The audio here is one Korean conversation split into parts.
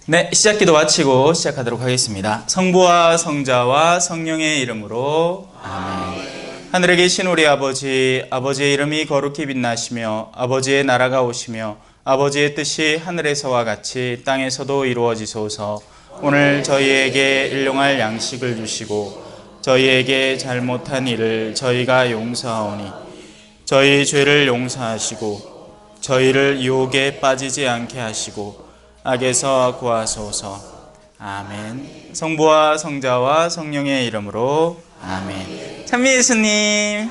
네, 시작기도 마치고 시작하도록 하겠습니다. 성부와 성자와 성령의 이름으로 아멘. 하늘에 계신 우리 아버지, 아버지의 이름이 거룩히 빛나시며 아버지의 나라가 오시며 아버지의 뜻이 하늘에서와 같이 땅에서도 이루어지소서. 오늘 저희에게 일용할 양식을 주시고 저희에게 잘못한 일을 저희가 용서하오니 저희 죄를 용서하시고 저희를 유혹에 빠지지 않게 하시고 악에서 구하소서. 아멘. 성부와 성자와 성령의 이름으로 아멘. 찬미 예수님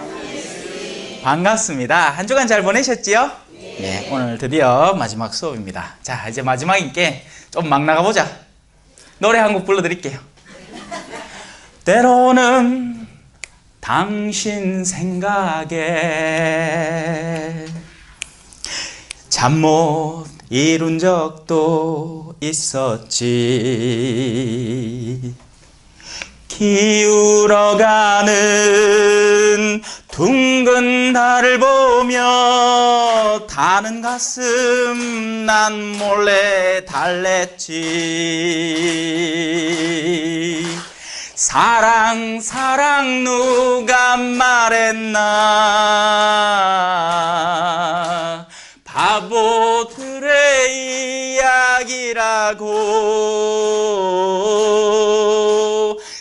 반갑습니다. 한 주간 잘 보내셨지요? 네, 오늘 드디어 마지막 수업입니다. 자, 이제 마지막이니까 좀 막 나가보자. 노래 한 곡 불러드릴게요. 때로는 당신 생각에 잠 못 이룬 적도 있었지. 기울어가는 둥근 달을 보며 타는 가슴 난 몰래 달랬지. 사랑 사랑 누가 말했나. 바보들의 이야기라고.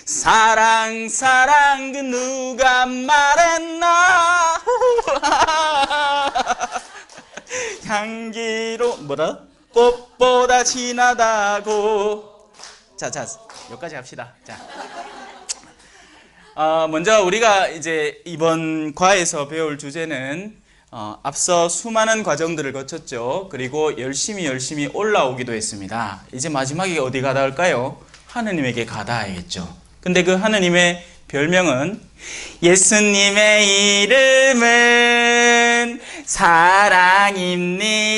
사랑 사랑 그 누가 말했나. 향기로 뭐라? 꽃보다 진하다고. 자, 여기까지 합시다. 자, 먼저 우리가 이제 이번 과에서 배울 주제는 앞서 수많은 과정들을 거쳤죠. 그리고 열심히 올라오기도 했습니다. 이제 마지막에 어디 가다 할까요? 하느님에게 가다야겠죠. 근데 그 하느님의 별명은 예수님의 이름은 사랑입니다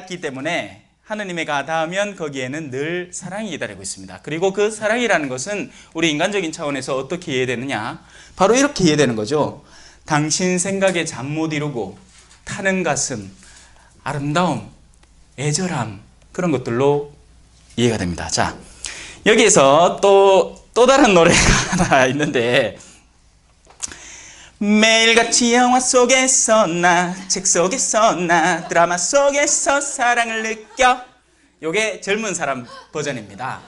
기 때문에 하느님에 가닿으면 거기에는 늘 사랑이 기다리고 있습니다. 그리고 그 사랑이라는 것은 우리 인간적인 차원에서 어떻게 이해되느냐, 바로 이렇게 이해되는 거죠. 당신 생각에 잠 못 이루고 타는 가슴, 아름다움, 애절함, 그런 것들로 이해가 됩니다. 자, 여기에서 또 다른 노래가 하나 있는데, 매일같이 영화 속에서나 책 속에서나 드라마 속에서 사랑을 느껴. 요게 젊은 사람 버전입니다.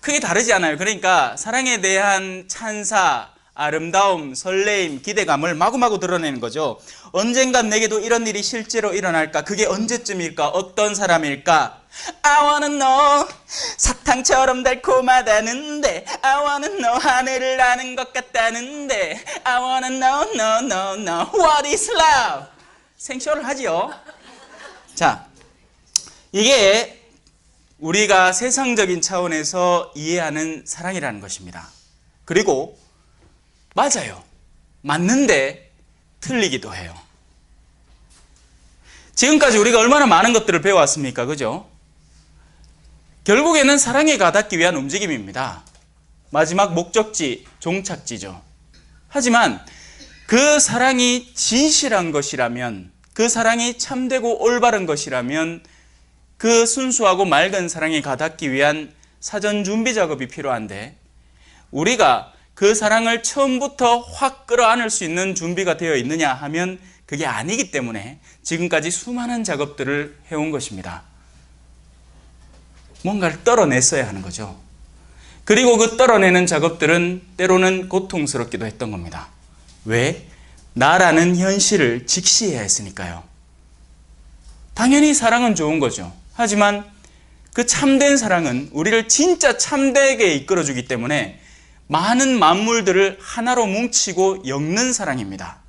크게 다르지 않아요. 그러니까 사랑에 대한 찬사, 아름다움, 설레임, 기대감을 마구마구 드러내는 거죠. 언젠간 내게도 이런 일이 실제로 일어날까? 그게 언제쯤일까? 어떤 사람일까? I wanna know. 사탕처럼 달콤하다는데 I wanna know. 하늘을 나는 것 같다는데 I wanna know, no. What is love? 생쇼를 하지요. 자, 이게 우리가 세상적인 차원에서 이해하는 사랑이라는 것입니다. 그리고 맞아요. 맞는데 틀리기도 해요. 지금까지 우리가 얼마나 많은 것들을 배워왔습니까? 그죠? 결국에는 사랑에 가닿기 위한 움직임입니다. 마지막 목적지, 종착지죠. 하지만 그 사랑이 진실한 것이라면, 그 사랑이 참되고 올바른 것이라면 그 순수하고 맑은 사랑에 가닿기 위한 사전 준비 작업이 필요한데, 우리가 그 사랑을 처음부터 확 끌어안을 수 있는 준비가 되어 있느냐 하면 그게 아니기 때문에 지금까지 수많은 작업들을 해온 것입니다. 뭔가를 떨어냈어야 하는 거죠. 그리고 그 떨어내는 작업들은 때로는 고통스럽기도 했던 겁니다. 왜? 나라는 현실을 직시해야 했으니까요. 당연히 사랑은 좋은 거죠. 하지만 그 참된 사랑은 우리를 진짜 참되게 이끌어주기 때문에 많은 만물들을 하나로 뭉치고 엮는 사랑입니다.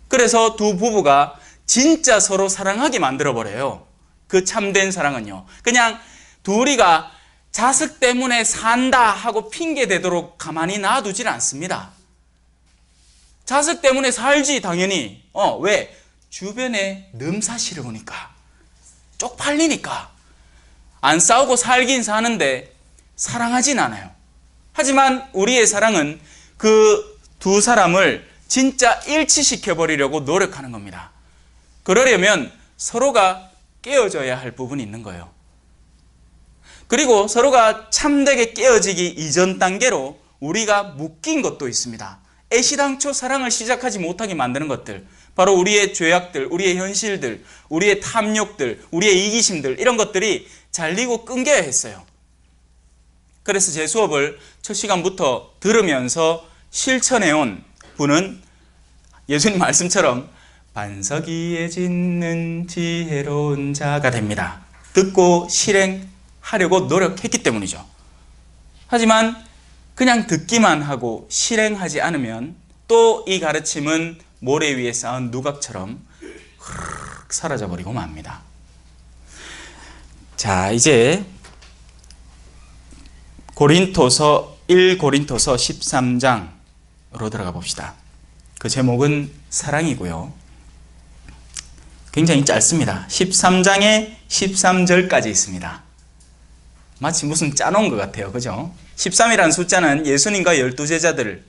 그래서 두 부부가 진짜 서로 사랑하게 만들어버려요. 그 참된 사랑은요. 그냥 둘이가 자식 때문에 산다 하고 핑계대도록 가만히 놔두질 않습니다. 자식 때문에 살지 당연히. 왜? 주변에 넘사시러우니까, 쪽팔리니까. 안 싸우고 살긴 사는데 사랑하진 않아요. 하지만 우리의 사랑은 그 두 사람을 진짜 일치시켜버리려고 노력하는 겁니다. 그러려면 서로가 깨어져야 할 부분이 있는 거예요. 그리고 서로가 참되게 깨어지기 이전 단계로 우리가 묶인 것도 있습니다. 애시당초 사랑을 시작하지 못하게 만드는 것들, 바로 우리의 죄악들, 우리의 현실들, 우리의 탐욕들, 우리의 이기심들, 이런 것들이 잘리고 끊겨야 했어요. 그래서 제 수업을 첫 시간부터 들으면서 실천해온 분은 예수님 말씀처럼 반석 위에 짓는 지혜로운 자가 됩니다. 듣고 실행하려고 노력했기 때문이죠. 하지만 그냥 듣기만 하고 실행하지 않으면 또 이 가르침은 모래 위에 쌓은 누각처럼 흐르륵 사라져버리고 맙니다. 자, 이제 1 고린토서 13장으로 들어가 봅시다. 그 제목은 사랑이고요. 굉장히 짧습니다. 13장에 13절까지 있습니다. 마치 무슨 짜놓은 것 같아요. 그죠? 13이라는 숫자는 예수님과 12제자들,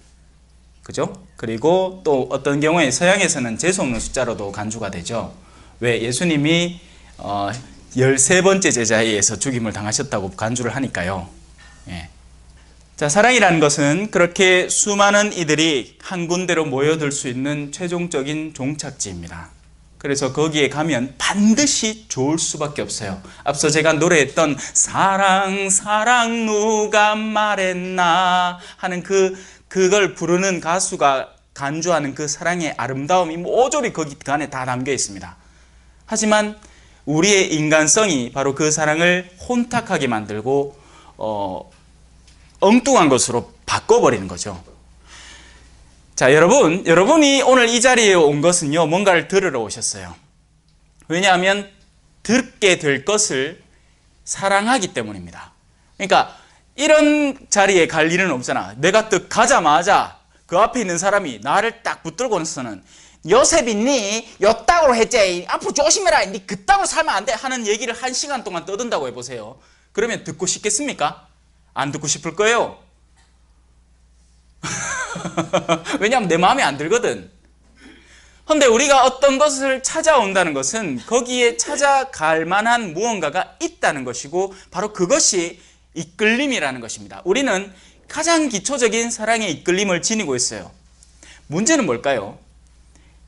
그죠? 그리고 또 어떤 경우에 서양에서는 재수없는 숫자로도 간주가 되죠. 왜? 예수님이 13번째 제자에 의해서 죽임을 당하셨다고 간주를 하니까요. 예. 자, 사랑이라는 것은 그렇게 수많은 이들이 한 군데로 모여들 수 있는 최종적인 종착지입니다. 그래서 거기에 가면 반드시 좋을 수밖에 없어요. 앞서 제가 노래했던 사랑 사랑 누가 말했나 하는 그걸 부르는 가수가 간주하는 그 사랑의 아름다움이 모조리 거기 안에 다 담겨 있습니다. 하지만 우리의 인간성이 바로 그 사랑을 혼탁하게 만들고 엉뚱한 것으로 바꿔버리는 거죠. 자, 여러분이 오늘 이 자리에 온 것은요, 뭔가를 들으러 오셨어요. 왜냐하면 듣게 될 것을 사랑하기 때문입니다. 그러니까 이런 자리에 갈 일은 없잖아. 내가 딱 가자마자 그 앞에 있는 사람이 나를 딱 붙들고서는 요셉이니 요 땅으로 했지, 앞으로 조심해라, 니 그 땅으로 살면 안 돼 하는 얘기를 1시간 동안 떠든다고 해보세요. 그러면 듣고 싶겠습니까? 안 듣고 싶을 거예요. 왜냐하면 내 마음에 안 들거든. 그런데 우리가 어떤 것을 찾아온다는 것은 거기에 찾아갈 만한 무언가가 있다는 것이고, 바로 그것이 이끌림이라는 것입니다. 우리는 가장 기초적인 사랑의 이끌림을 지니고 있어요. 문제는 뭘까요?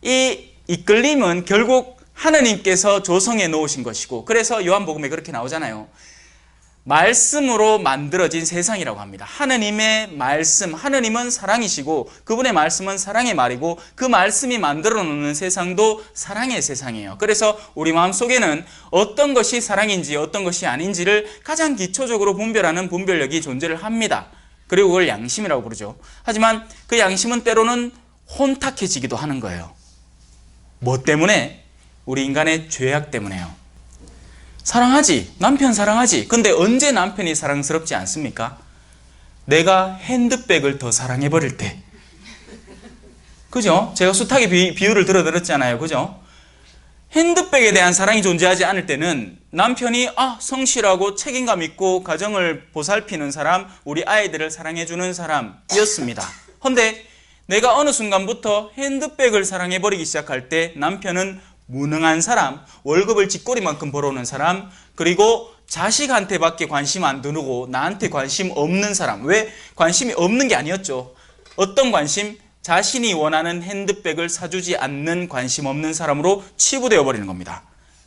이 이끌림은 결국 하느님께서 조성해 놓으신 것이고, 그래서 요한복음에 그렇게 나오잖아요. 말씀으로 만들어진 세상이라고 합니다. 하느님의 말씀, 하느님은 사랑이시고 그분의 말씀은 사랑의 말이고, 그 말씀이 만들어 놓는 세상도 사랑의 세상이에요. 그래서 우리 마음속에는 어떤 것이 사랑인지 어떤 것이 아닌지를 가장 기초적으로 분별하는 분별력이 존재를 합니다. 그리고 그걸 양심이라고 부르죠. 하지만 그 양심은 때로는 혼탁해지기도 하는 거예요. 뭐 때문에? 우리 인간의 죄악 때문에요. 사랑하지, 남편 사랑하지. 근데 언제 남편이 사랑스럽지 않습니까? 내가 핸드백을 더 사랑해버릴 때. 그죠? 제가 숱하게 비유를 들어드렸잖아요. 그죠? 핸드백에 대한 사랑이 존재하지 않을 때는 남편이 성실하고 책임감 있고 가정을 보살피는 사람, 우리 아이들을 사랑해주는 사람이었습니다. 그런데 내가 어느 순간부터 핸드백을 사랑해버리기 시작할 때 남편은 무능한 사람, 월급을 쥐꼬리만큼 벌어오는 사람, 그리고 자식한테밖에 관심 안 두고 나한테 관심 없는 사람. 왜? 관심이 없는 게 아니었죠. 어떤 관심? 자신이 원하는 핸드백을 사주지 않는 관심 없는 사람으로 치부되어 버리는 겁니다.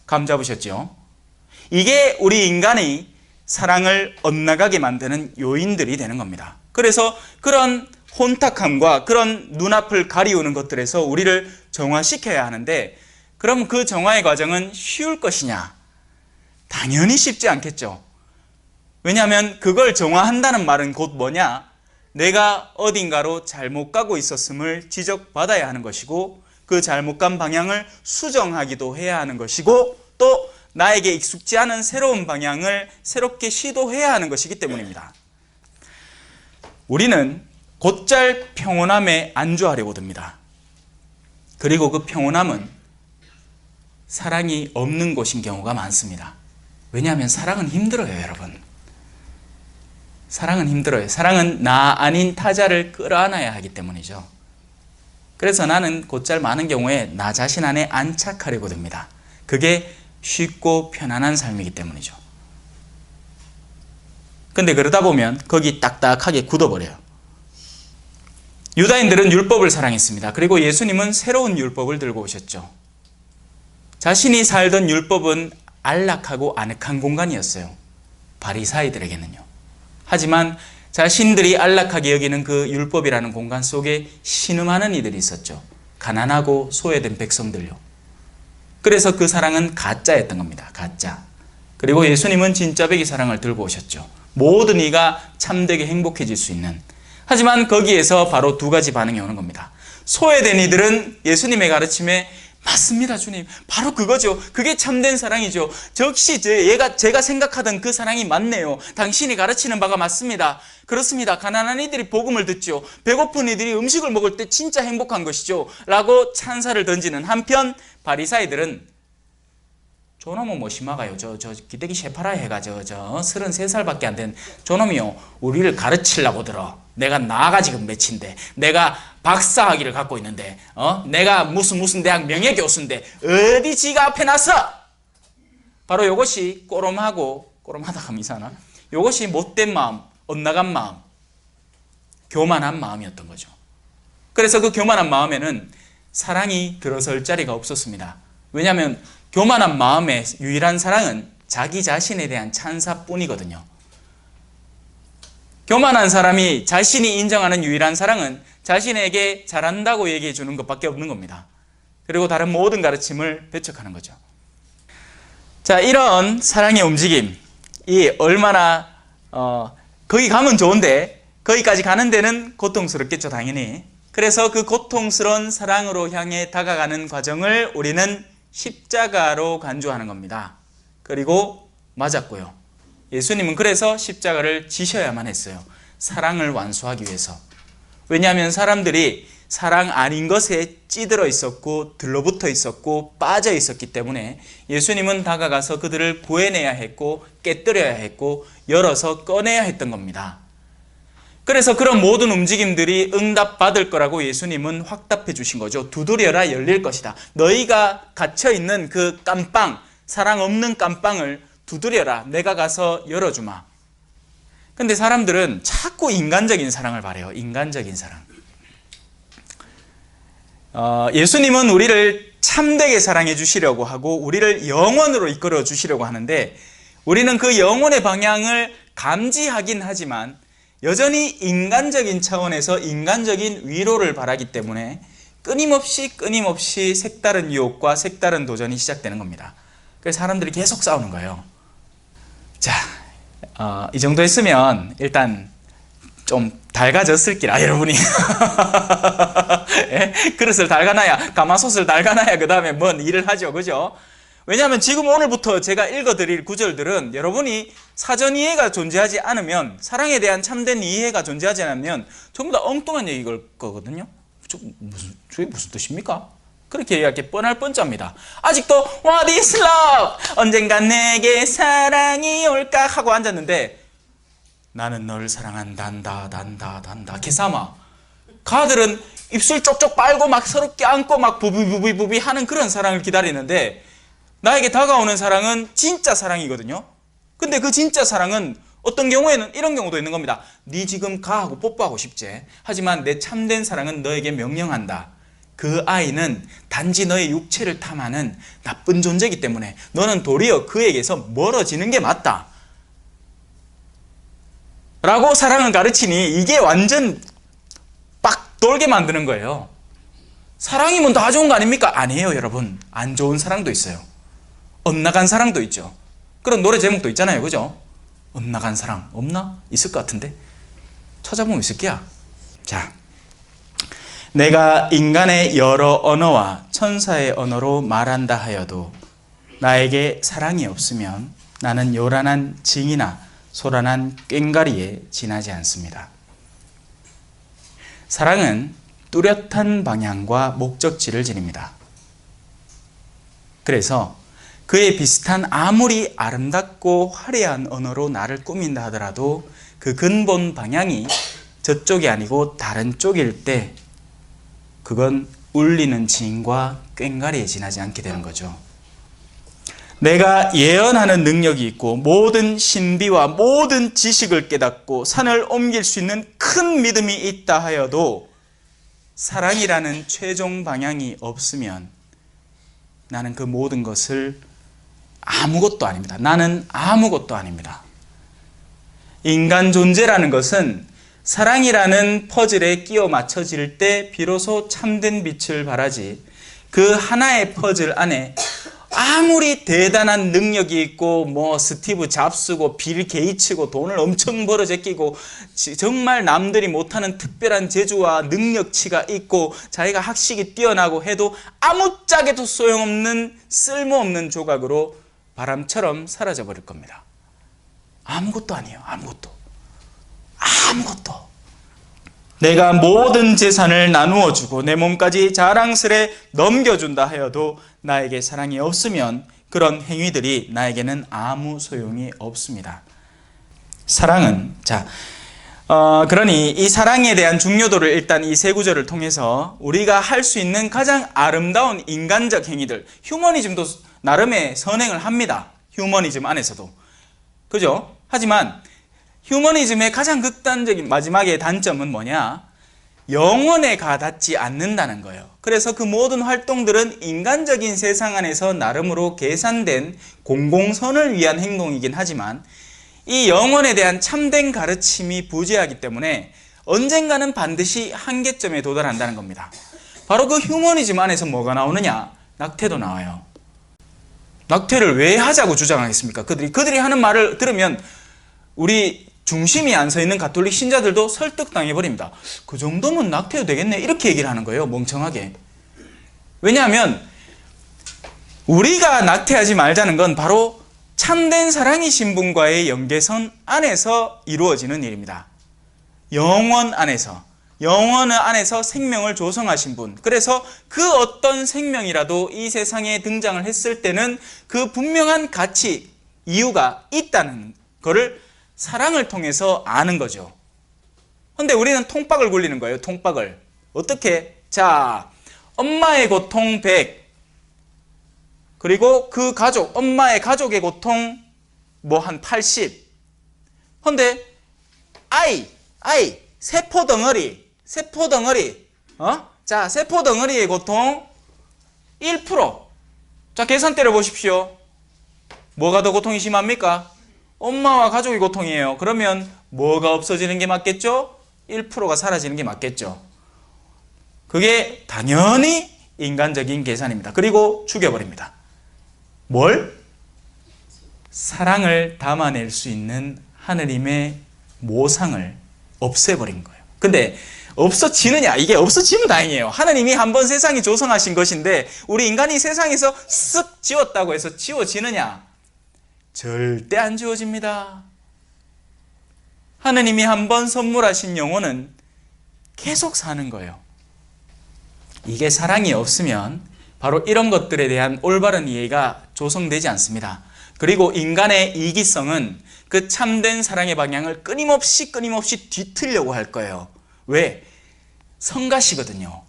감 잡으셨죠? 이게 우리 인간의 사랑을 엇나가게 만드는 요인들이 되는 겁니다. 그래서 그런 혼탁함과 그런 눈앞을 가리우는 것들에서 우리를 정화시켜야 하는데, 그럼 그 정화의 과정은 쉬울 것이냐? 당연히 쉽지 않겠죠. 왜냐하면 그걸 정화한다는 말은 곧 뭐냐? 내가 어딘가로 잘못 가고 있었음을 지적받아야 하는 것이고, 그 잘못 간 방향을 수정하기도 해야 하는 것이고, 또 나에게 익숙지 않은 새로운 방향을 새롭게 시도해야 하는 것이기 때문입니다. 우리는 곧잘 평온함에 안주하려고 듭니다. 그리고 그 평온함은 사랑이 없는 곳인 경우가 많습니다. 왜냐하면 사랑은 힘들어요, 여러분. 사랑은 힘들어요. 사랑은 나 아닌 타자를 끌어안아야 하기 때문이죠. 그래서 나는 곧잘 많은 경우에 나 자신 안에 안착하려고 듭니다. 그게 쉽고 편안한 삶이기 때문이죠. 근데 그러다 보면 거기 딱딱하게 굳어버려요. 유다인들은 율법을 사랑했습니다. 그리고 예수님은 새로운 율법을 들고 오셨죠. 자신이 살던 율법은 안락하고 아늑한 공간이었어요. 바리사이들에게는요. 하지만 자신들이 안락하게 여기는 그 율법이라는 공간 속에 신음하는 이들이 있었죠. 가난하고 소외된 백성들요. 그래서 그 사랑은 가짜였던 겁니다. 가짜. 그리고 예수님은 진짜 백의 사랑을 들고 오셨죠. 모든 이가 참되게 행복해질 수 있는. 하지만 거기에서 바로 두 가지 반응이 오는 겁니다. 소외된 이들은 예수님의 가르침에 맞습니다, 주님. 바로 그거죠. 그게 참된 사랑이죠. 역시 제가 생각하던 그 사랑이 맞네요. 당신이 가르치는 바가 맞습니다. 그렇습니다. 가난한 이들이 복음을 듣죠. 배고픈 이들이 음식을 먹을 때 진짜 행복한 것이죠. 라고 찬사를 던지는 한편 바리사이들은 저놈은 뭐 심하가요. 저 기대기 셰파라 해가 33살밖에 안 된 저놈이요. 우리를 가르치려고 들어. 내가 나가 지금 몇인데, 내가 박사학위를 갖고 있는데, 내가 무슨 대학 명예교수인데 어디 지가 앞에 났어? 바로 이것이 꼬름하다 하면 이상하나? 이것이 못된 마음, 엇나간 마음, 교만한 마음이었던 거죠. 그래서 그 교만한 마음에는 사랑이 들어설 자리가 없었습니다. 왜냐하면 교만한 마음의 유일한 사랑은 자기 자신에 대한 찬사뿐이거든요. 교만한 사람이 자신이 인정하는 유일한 사랑은 자신에게 잘한다고 얘기해 주는 것밖에 없는 겁니다. 그리고 다른 모든 가르침을 배척하는 거죠. 자, 이런 사랑의 움직임, 이 얼마나 거기 가면 좋은데 거기까지 가는 데는 고통스럽겠죠, 당연히. 그래서 그 고통스러운 사랑으로 향해 다가가는 과정을 우리는 십자가로 간주하는 겁니다. 그리고 맞았고요. 예수님은 그래서 십자가를 지셔야만 했어요. 사랑을 완수하기 위해서. 왜냐하면 사람들이 사랑 아닌 것에 찌들어 있었고 들러붙어 있었고 빠져 있었기 때문에 예수님은 다가가서 그들을 구해내야 했고 깨뜨려야 했고 열어서 꺼내야 했던 겁니다. 그래서 그런 모든 움직임들이 응답받을 거라고 예수님은 확답해 주신 거죠. 두드려라 열릴 것이다. 너희가 갇혀있는 그 깜빵, 사랑 없는 깜빵을 두드려라. 내가 가서 열어주마. 근데 사람들은 자꾸 인간적인 사랑을 바래요. 인간적인 사랑. 예수님은 우리를 참되게 사랑해 주시려고 하고 우리를 영원으로 이끌어 주시려고 하는데 우리는 그 영혼의 방향을 감지하긴 하지만 여전히 인간적인 차원에서 인간적인 위로를 바라기 때문에 끊임없이 색다른 유혹과 색다른 도전이 시작되는 겁니다. 그래서 사람들이 계속 싸우는 거예요. 자, 이 정도 했으면 일단 좀 달가졌을기라 여러분이. 예? 그릇을 달가놔야, 가마솥을 달가놔야 그 다음에 뭔 일을 하죠, 그죠? 왜냐하면 지금 오늘부터 제가 읽어드릴 구절들은 여러분이 사전 이해가 존재하지 않으면, 사랑에 대한 참된 이해가 존재하지 않으면 전부 다 엉뚱한 얘기일 거거든요. 저게 무슨 뜻입니까? 그렇게 얘기할 게 뻔할 뻔짜입니다. 아직도 What is love? 언젠간 내게 사랑이 올까? 하고 앉았는데 나는 널 사랑한단다 단다 개사마. 가들은 입술 쪽쪽 빨고 막 서로 껴안고 막 부비부비 하는 그런 사랑을 기다리는데 나에게 다가오는 사랑은 진짜 사랑이거든요. 근데 그 진짜 사랑은 어떤 경우에는 이런 경우도 있는 겁니다. 네 지금 가 하고 뽀뽀하고 싶지. 하지만 내 참된 사랑은 너에게 명령한다. 그 아이는 단지 너의 육체를 탐하는 나쁜 존재이기 때문에 너는 도리어 그에게서 멀어지는 게 맞다. 라고 사랑을 가르치니 이게 완전 빡 돌게 만드는 거예요. 사랑이면 다 좋은 거 아닙니까? 아니에요, 여러분. 안 좋은 사랑도 있어요. 엇나간 사랑도 있죠. 그런 노래 제목도 있잖아요, 그죠? 엇나간 사랑 없나? 있을 것 같은데 찾아보면 있을 게야. 자, 내가 인간의 여러 언어와 천사의 언어로 말한다 하여도 나에게 사랑이 없으면 나는 요란한 징이나 소란한 꽹가리에 지나지 않습니다. 사랑은 뚜렷한 방향과 목적지를 지닙니다. 그래서 그에 비슷한 아무리 아름답고 화려한 언어로 나를 꾸민다 하더라도 그 근본 방향이 저쪽이 아니고 다른 쪽일 때 그건 울리는 징과 꽹가리에 지나지 않게 되는 거죠. 내가 예언하는 능력이 있고 모든 신비와 모든 지식을 깨닫고 산을 옮길 수 있는 큰 믿음이 있다 하여도 사랑이라는 최종 방향이 없으면 나는 그 모든 것을 아무것도 아닙니다. 나는 아무것도 아닙니다. 인간 존재라는 것은 사랑이라는 퍼즐에 끼워 맞춰질 때 비로소 참된 빛을 발하지, 그 하나의 퍼즐 안에 아무리 대단한 능력이 있고 스티브 잡스고 빌 게이츠고 돈을 엄청 벌어 제끼고 정말 남들이 못하는 특별한 재주와 능력치가 있고 자기가 학식이 뛰어나고 해도 아무짝에도 소용없는 쓸모없는 조각으로 바람처럼 사라져 버릴 겁니다. 아무것도 아니에요. 아무것도. 내가 모든 재산을 나누어 주고 내 몸까지 자랑스레 넘겨준다 하여도 나에게 사랑이 없으면 그런 행위들이 나에게는 아무 소용이 없습니다. 사랑은 그러니 이 사랑에 대한 중요도를 일단 이 세 구절을 통해서 우리가 할 수 있는 가장 아름다운 인간적 행위들, 휴머니즘도 나름의 선행을 합니다. 휴머니즘 안에서도. 그죠? 하지만 휴머니즘의 가장 극단적인 마지막의 단점은 뭐냐? 영혼에 가닿지 않는다는 거예요. 그래서 그 모든 활동들은 인간적인 세상 안에서 나름으로 계산된 공공선을 위한 행동이긴 하지만 이 영혼에 대한 참된 가르침이 부재하기 때문에 언젠가는 반드시 한계점에 도달한다는 겁니다. 바로 그 휴머니즘 안에서 뭐가 나오느냐? 낙태도 나와요. 낙태를 왜 하자고 주장하겠습니까? 그들이 하는 말을 들으면 우리 중심이 안 서 있는 가톨릭 신자들도 설득당해버립니다. 그 정도면 낙태도 되겠네, 이렇게 얘기를 하는 거예요. 멍청하게. 왜냐하면 우리가 낙태하지 말자는 건 바로 참된 사랑이신 분과의 연계선 안에서 이루어지는 일입니다. 영혼 안에서 생명을 조성하신 분, 그래서 그 어떤 생명이라도 이 세상에 등장을 했을 때는 그 분명한 가치, 이유가 있다는 거를 사랑을 통해서 아는 거죠. 근데 우리는 통박을 굴리는 거예요. 통박을. 어떻게? 자, 엄마의 고통 100, 그리고 그 가족, 엄마의 가족의 고통 한 80. 근데 세포덩어리. 자, 세포덩어리의 고통 1%. 자, 계산 때려 보십시오. 뭐가 더 고통이 심합니까? 엄마와 가족의 고통이에요. 그러면 뭐가 없어지는 게 맞겠죠? 1%가 사라지는 게 맞겠죠. 그게 당연히 인간적인 계산입니다. 그리고 죽여버립니다. 뭘? 사랑을 담아낼 수 있는 하느님의 모상을 없애버린 거예요. 근데 없어지느냐? 이게 없어지면 다행이에요. 하느님이 한번 세상이 조성하신 것인데 우리 인간이 세상에서 쓱 지웠다고 해서 지워지느냐? 절대 안 지워집니다. 하느님이 한번 선물하신 영혼은 계속 사는 거예요. 이게 사랑이 없으면 바로 이런 것들에 대한 올바른 이해가 조성되지 않습니다. 그리고 인간의 이기성은 그 참된 사랑의 방향을 끊임없이 뒤틀려고 할 거예요. 왜? 성가시거든요.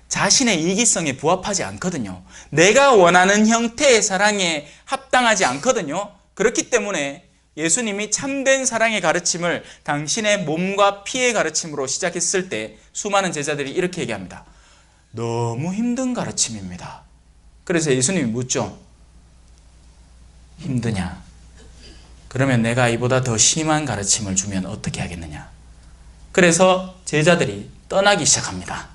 자신의 이기성에 부합하지 않거든요. 내가 원하는 형태의 사랑에 합당하지 않거든요. 그렇기 때문에 예수님이 참된 사랑의 가르침을 당신의 몸과 피의 가르침으로 시작했을 때 수많은 제자들이 이렇게 얘기합니다. 너무 힘든 가르침입니다. 그래서 예수님이 묻죠. 힘드냐? 그러면 내가 이보다 더 심한 가르침을 주면 어떻게 하겠느냐? 그래서 제자들이 떠나기 시작합니다.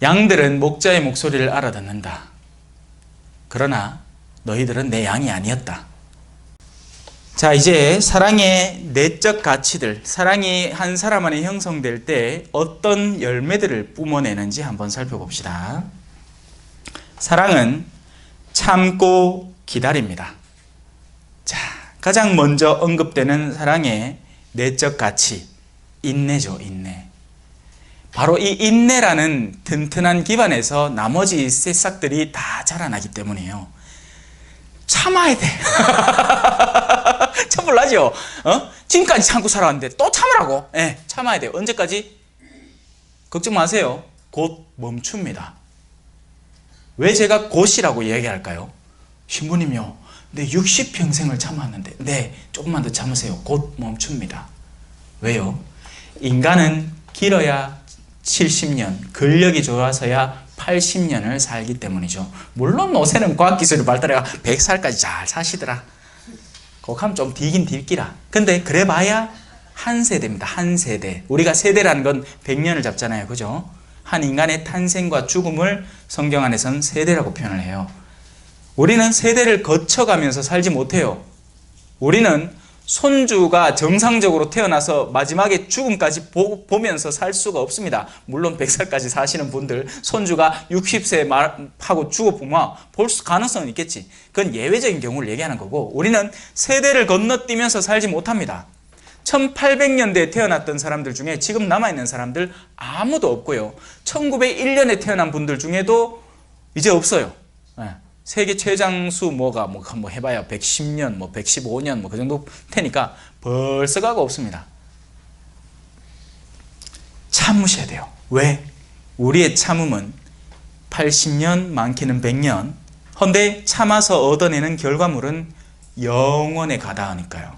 양들은 목자의 목소리를 알아듣는다. 그러나 너희들은 내 양이 아니었다. 자, 이제 사랑의 내적 가치들, 사랑이 한 사람 안에 형성될 때 어떤 열매들을 뿜어내는지 한번 살펴봅시다. 사랑은 참고 기다립니다. 자, 가장 먼저 언급되는 사랑의 내적 가치, 인내죠, 인내. 바로 이 인내라는 튼튼한 기반에서 나머지 새싹들이 다 자라나기 때문이에요. 참아야 돼. 참을라죠? 지금까지 참고 살아왔는데 또 참으라고? 참아야 돼요. 언제까지? 걱정 마세요. 곧 멈춥니다. 왜 제가 곧이라고 얘기할까요? 신부님요, 네 60평생을 참았는데. 네, 조금만 더 참으세요. 곧 멈춥니다. 왜요? 인간은 길어야 70년, 근력이 좋아서야 80년을 살기 때문이죠. 물론 요새는 과학기술이 발달해가 100살까지 잘 사시더라. 그거 좀 뒤긴 뒤기라. 근데 그래봐야 한 세대입니다. 한 세대. 우리가 세대라는 건 100년을 잡잖아요. 그죠? 한 인간의 탄생과 죽음을 성경 안에서는 세대라고 표현을 해요. 우리는 세대를 거쳐가면서 살지 못해요. 우리는 손주가 정상적으로 태어나서 마지막에 죽음까지 보면서 살 수가 없습니다. 물론 100살까지 사시는 분들, 손주가 60세 하고 죽어보면 볼 가능성은 있겠지. 그건 예외적인 경우를 얘기하는 거고, 우리는 세대를 건너뛰면서 살지 못합니다. 1800년대에 태어났던 사람들 중에 지금 남아있는 사람들 아무도 없고요. 1901년에 태어난 분들 중에도 이제 없어요. 세계 최장수 뭐 해봐야 110년, 115년 그 정도 테니까 벌써 가고 없습니다. 참으셔야 돼요. 왜? 우리의 참음은 80년, 많게는 100년. 헌데 참아서 얻어내는 결과물은 영원에 가다하니까요.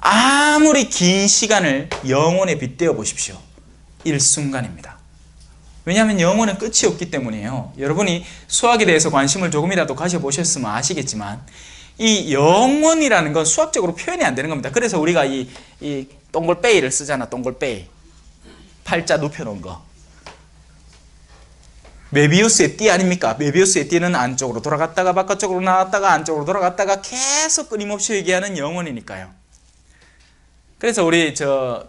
아무리 긴 시간을 영혼에 빗대어 보십시오. 일순간입니다. 왜냐하면 영혼은 끝이 없기 때문이에요. 여러분이 수학에 대해서 관심을 조금이라도 가져보셨으면 아시겠지만 이 영혼이라는 건 수학적으로 표현이 안 되는 겁니다. 그래서 우리가 이 동글베이를 쓰잖아. 동글베이. 팔자 눕혀놓은 거. 메비우스의 띠 아닙니까? 메비우스의 띠는 안쪽으로 돌아갔다가 바깥쪽으로 나왔다가 안쪽으로 돌아갔다가 계속 끊임없이 얘기하는 영혼이니까요. 그래서 우리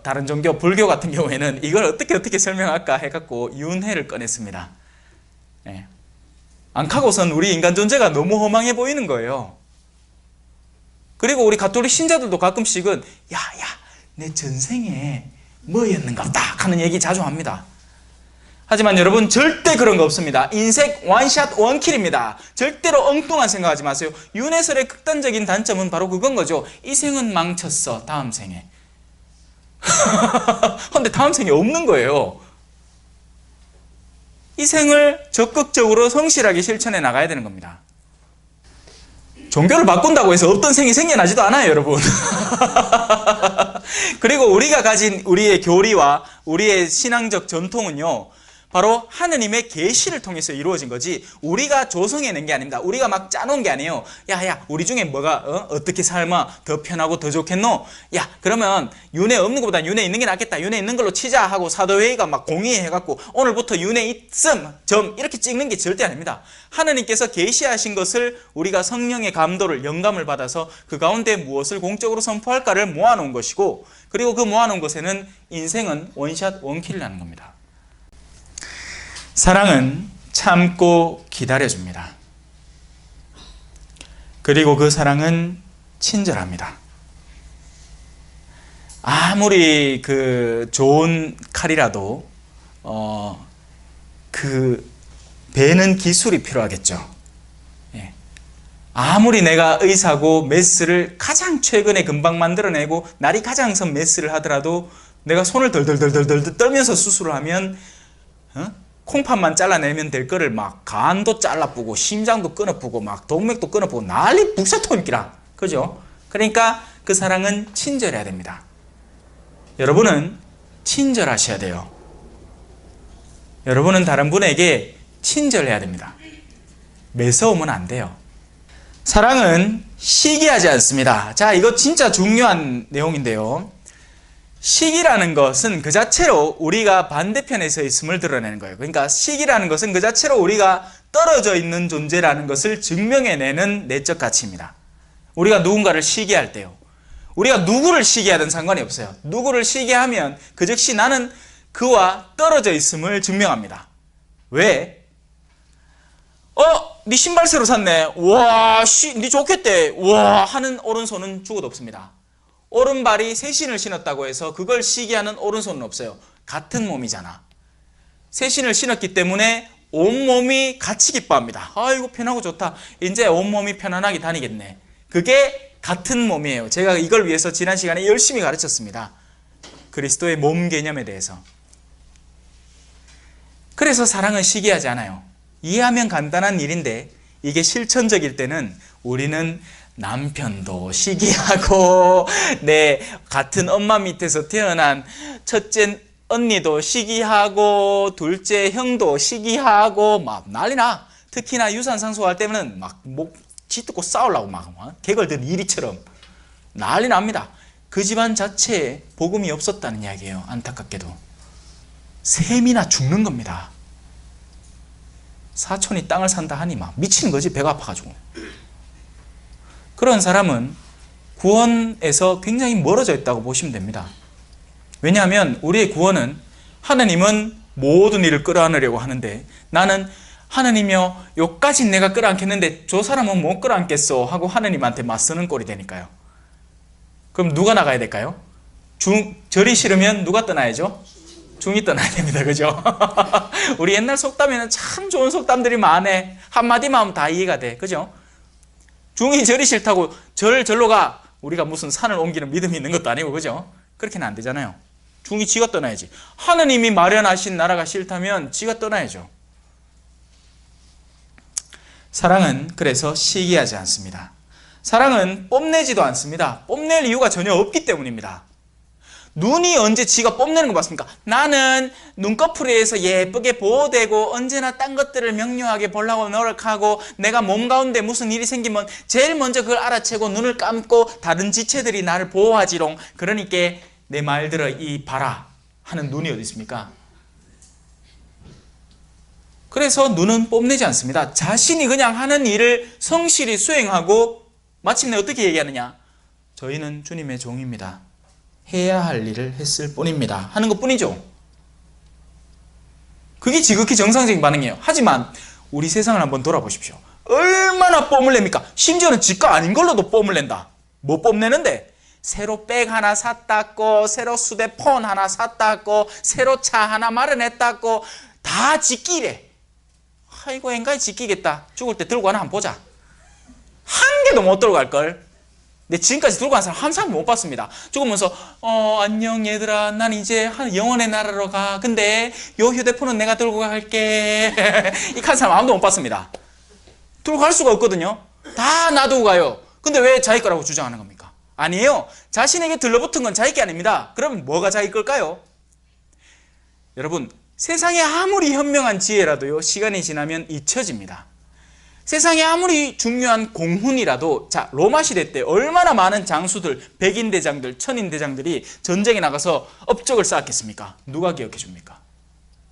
다른 종교, 불교 같은 경우에는 이걸 어떻게 설명할까 해갖고 윤회를 꺼냈습니다. 네. 안카고선 우리 인간 존재가 너무 허망해 보이는 거예요. 그리고 우리 가톨릭 신자들도 가끔씩은 내 전생에 뭐였는가 딱 하는 얘기 자주 합니다. 하지만 여러분 절대 그런 거 없습니다. 인생 원샷 원킬입니다. 절대로 엉뚱한 생각하지 마세요. 윤회설의 극단적인 단점은 바로 그건 거죠. 이 생은 망쳤어. 다음 생에. 근데 다음 생에 없는 거예요. 이 생을 적극적으로 성실하게 실천해 나가야 되는 겁니다. 종교를 바꾼다고 해서 없던 생이 생겨나지도 않아요, 여러분. 그리고 우리가 가진 우리의 교리와 우리의 신앙적 전통은요, 바로 하느님의 계시를 통해서 이루어진 거지 우리가 조성해낸 게 아닙니다. 우리가 막 짜놓은 게 아니에요. 야 우리 중에 뭐가 어떻게 삶아 더 편하고 더 좋겠노? 야 그러면 윤회 없는 것보다 윤회 있는 게 낫겠다. 윤회 있는 걸로 치자 하고 사도회의가 막 공의해갖고 오늘부터 윤회 있음 점 이렇게 찍는 게 절대 아닙니다. 하느님께서 계시하신 것을 우리가 성령의 감도를 영감을 받아서 그 가운데 무엇을 공적으로 선포할까를 모아놓은 것이고, 그리고 그 모아놓은 것에는 인생은 원샷 원킬이라는 겁니다. 사랑은 참고 기다려줍니다. 그리고 그 사랑은 친절합니다. 아무리 좋은 칼이라도 베는 기술이 필요하겠죠. 예. 아무리 내가 의사고 메스를 가장 최근에 금방 만들어내고 날이 가장 선 메스를 하더라도 내가 손을 덜덜덜덜 떨면서 수술을 하면 콩팥만 잘라내면 될 거를 막 간도 잘라뿌고 심장도 끊어뿌고 막 동맥도 끊어뿌고 난리 북사토니끼라. 그죠? 그러니까 그 사랑은 친절해야 됩니다. 여러분은 친절하셔야 돼요. 여러분은 다른 분에게 친절해야 됩니다. 매서우면 안 돼요. 사랑은 시기하지 않습니다. 자, 이거 진짜 중요한 내용인데요. 시기라는 것은 그 자체로 우리가 반대편에 서 있음을 드러내는 거예요. 그러니까 시기라는 것은 그 자체로 우리가 떨어져 있는 존재라는 것을 증명해내는 내적 가치입니다. 우리가 누군가를 시기할 때요. 우리가 누구를 시기하든 상관이 없어요. 누구를 시기하면 그 즉시 나는 그와 떨어져 있음을 증명합니다. 왜? 네 신발 새로 샀네. 와, 네 좋겠대. 와 하는 오른손은 죽어도 없습니다. 오른발이 새 신을 신었다고 해서 그걸 시기하는 오른손은 없어요. 같은 몸이잖아. 새 신을 신었기 때문에 온몸이 같이 기뻐합니다. 아이고 편하고 좋다. 이제 온몸이 편안하게 다니겠네. 그게 같은 몸이에요. 제가 이걸 위해서 지난 시간에 열심히 가르쳤습니다. 그리스도의 몸 개념에 대해서. 그래서 사랑은 시기하지 않아요. 이해하면 간단한 일인데 이게 실천적일 때는 우리는 남편도 시기하고 내 같은 엄마 밑에서 태어난 첫째 언니도 시기하고 둘째 형도 시기하고 막 난리나. 특히나 유산 상속할 때는 막 목 쥐뜯고 싸우려고 막 개걸든 이리처럼 난리 납니다. 그 집안 자체에 복음이 없었다는 이야기예요. 안타깝게도 셈이나 죽는 겁니다. 사촌이 땅을 산다 하니 막 미치는 거지. 배가 아파가지고. 그런 사람은 구원에서 굉장히 멀어져 있다고 보시면 됩니다. 왜냐하면 우리의 구원은 하나님은 모든 일을 끌어안으려고 하는데 나는 하나님이여 요까진 내가 끌어안겠는데 저 사람은 못 끌어안겠어 하고 하나님한테 맞서는 꼴이 되니까요. 그럼 누가 나가야 될까요? 절이 싫으면 누가 떠나야죠? 중이 떠나야 됩니다. 그죠? 우리 옛날 속담에는 참 좋은 속담들이 많네. 한마디만 하면 다 이해가 돼. 그죠? 중이 절이 싫다고 절로 가. 우리가 무슨 산을 옮기는 믿음이 있는 것도 아니고. 그죠? 그렇게는 안 되잖아요. 중이 지가 떠나야지. 하느님이 마련하신 나라가 싫다면 지가 떠나야죠. 사랑은 그래서 시기하지 않습니다. 사랑은 뽐내지도 않습니다. 뽐낼 이유가 전혀 없기 때문입니다. 눈이 언제 지가 뽐내는 거 봤습니까? 나는 눈꺼풀에서 예쁘게 보호되고 언제나 딴 것들을 명료하게 보려고 노력하고 내가 몸 가운데 무슨 일이 생기면 제일 먼저 그걸 알아채고 눈을 감고 다른 지체들이 나를 보호하지롱. 그러니까 내 말 들어 이 봐라 하는 눈이 어디 있습니까? 그래서 눈은 뽐내지 않습니다. 자신이 그냥 하는 일을 성실히 수행하고 마침내 어떻게 얘기하느냐? 저희는 주님의 종입니다. 해야 할 일을 했을 뿐입니다. 하는 것 뿐이죠. 그게 지극히 정상적인 반응이에요. 하지만 우리 세상을 한번 돌아보십시오. 얼마나 뽐을 냅니까? 심지어는 지가 아닌 걸로도 뽐을 낸다. 뭐 뽐내는데? 새로 백 하나 샀다고, 새로 휴대폰 하나 샀다고, 새로 차 하나 마련했다고, 다 지끼래. 아이고 엔가에 지키겠다. 죽을 때 들고 하나 한번 보자. 한 개도 못 들고 갈걸. 근데 지금까지 들고 간 사람 한 사람 못 봤습니다. 죽으면서 안녕 얘들아 난 이제 영원의 나라로 가. 근데 요 휴대폰은 내가 들고 갈게. 이렇게 한 사람 아무도 못 봤습니다. 들고 갈 수가 없거든요. 다 놔두고 가요. 근데 왜 자기 거라고 주장하는 겁니까? 아니에요. 자신에게 들러붙은 건 자기 게 아닙니다. 그럼 뭐가 자기 걸까요? 여러분 세상에 아무리 현명한 지혜라도요 시간이 지나면 잊혀집니다. 세상에 아무리 중요한 공훈이라도 자 로마 시대 때 얼마나 많은 장수들, 백인대장들, 천인대장들이 전쟁에 나가서 업적을 쌓았겠습니까? 누가 기억해 줍니까?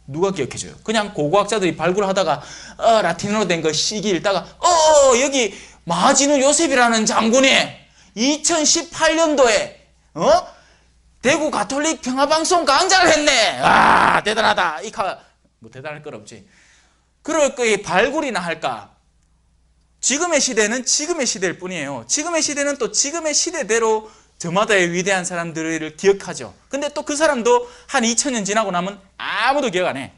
누가 기억해 줘요? 그냥 고고학자들이 발굴하다가 라틴어로 된 거 시기 읽다가 여기 마지누 요셉이라는 장군이 2018년도에 대구 가톨릭 평화방송 강좌를 했네. 와 대단하다. 뭐 대단할 건 없지. 그럴 거에 발굴이나 할까? 지금의 시대는 지금의 시대일 뿐이에요. 지금의 시대는 또 지금의 시대대로 저마다의 위대한 사람들을 기억하죠. 근데 또 그 사람도 한 2000년 지나고 나면 아무도 기억 안 해.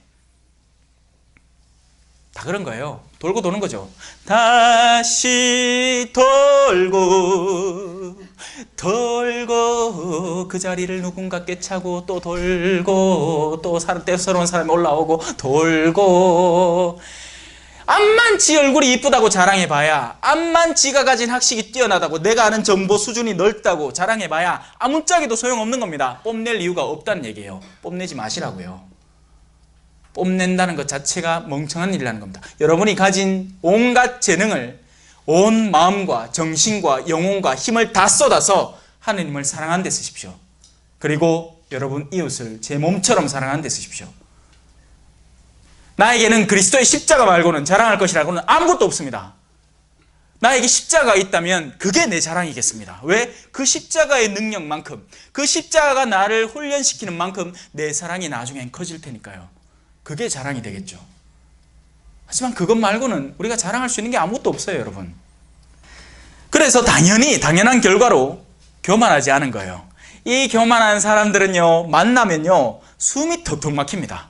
다 그런 거예요. 돌고 도는 거죠. 다시 돌고 그 자리를 누군가께 차고 또 돌고 또 새로운 사람이 올라오고 돌고 암만 지 얼굴이 이쁘다고 자랑해봐야 암만 지가 가진 학식이 뛰어나다고 내가 아는 정보 수준이 넓다고 자랑해봐야 아무짝에도 소용없는 겁니다. 뽐낼 이유가 없다는 얘기예요. 뽐내지 마시라고요. 뽐낸다는 것 자체가 멍청한 일이라는 겁니다. 여러분이 가진 온갖 재능을 온 마음과 정신과 영혼과 힘을 다 쏟아서 하느님을 사랑하는 데 쓰십시오. 그리고 여러분 이웃을 제 몸처럼 사랑하는 데 쓰십시오. 나에게는 그리스도의 십자가 말고는 자랑할 것이라고는 아무것도 없습니다. 나에게 십자가가 있다면 그게 내 자랑이겠습니다. 왜? 그 십자가의 능력만큼 그 십자가가 나를 훈련시키는 만큼 내 사랑이 나중엔 커질 테니까요. 그게 자랑이 되겠죠. 하지만 그것 말고는 우리가 자랑할 수 있는 게 아무것도 없어요, 여러분. 그래서 당연한 결과로 교만하지 않은 거예요. 이 교만한 사람들은요, 만나면요, 숨이 턱턱 막힙니다.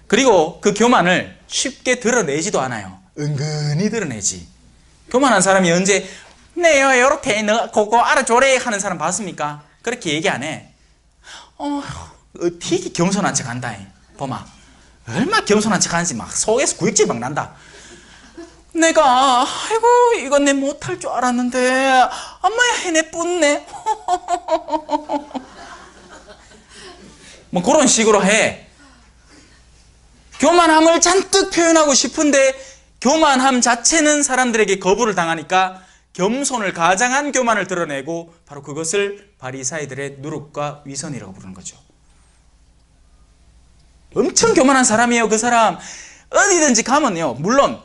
그리고 그 교만을 쉽게 드러내지도 않아요. 은근히 드러내지. 교만한 사람이 언제 네요 요렇게 너 그거 알아줘래 하는 사람 봤습니까? 그렇게 얘기 안 해. 되게 겸손한 척 한다. 보마 얼마나 겸손한 척 하는지 막 속에서 구역질 막 난다. 내가 아이고 이건 내 못할 줄 알았는데 엄마야 해내뿐네. 뭐 그런 식으로 해. 교만함을 잔뜩 표현하고 싶은데 교만함 자체는 사람들에게 거부를 당하니까 겸손을 가장한 교만을 드러내고 바로 그것을 바리사이들의 누룩과 위선이라고 부르는 거죠. 엄청 교만한 사람이에요. 그 사람 어디든지 가면요, 물론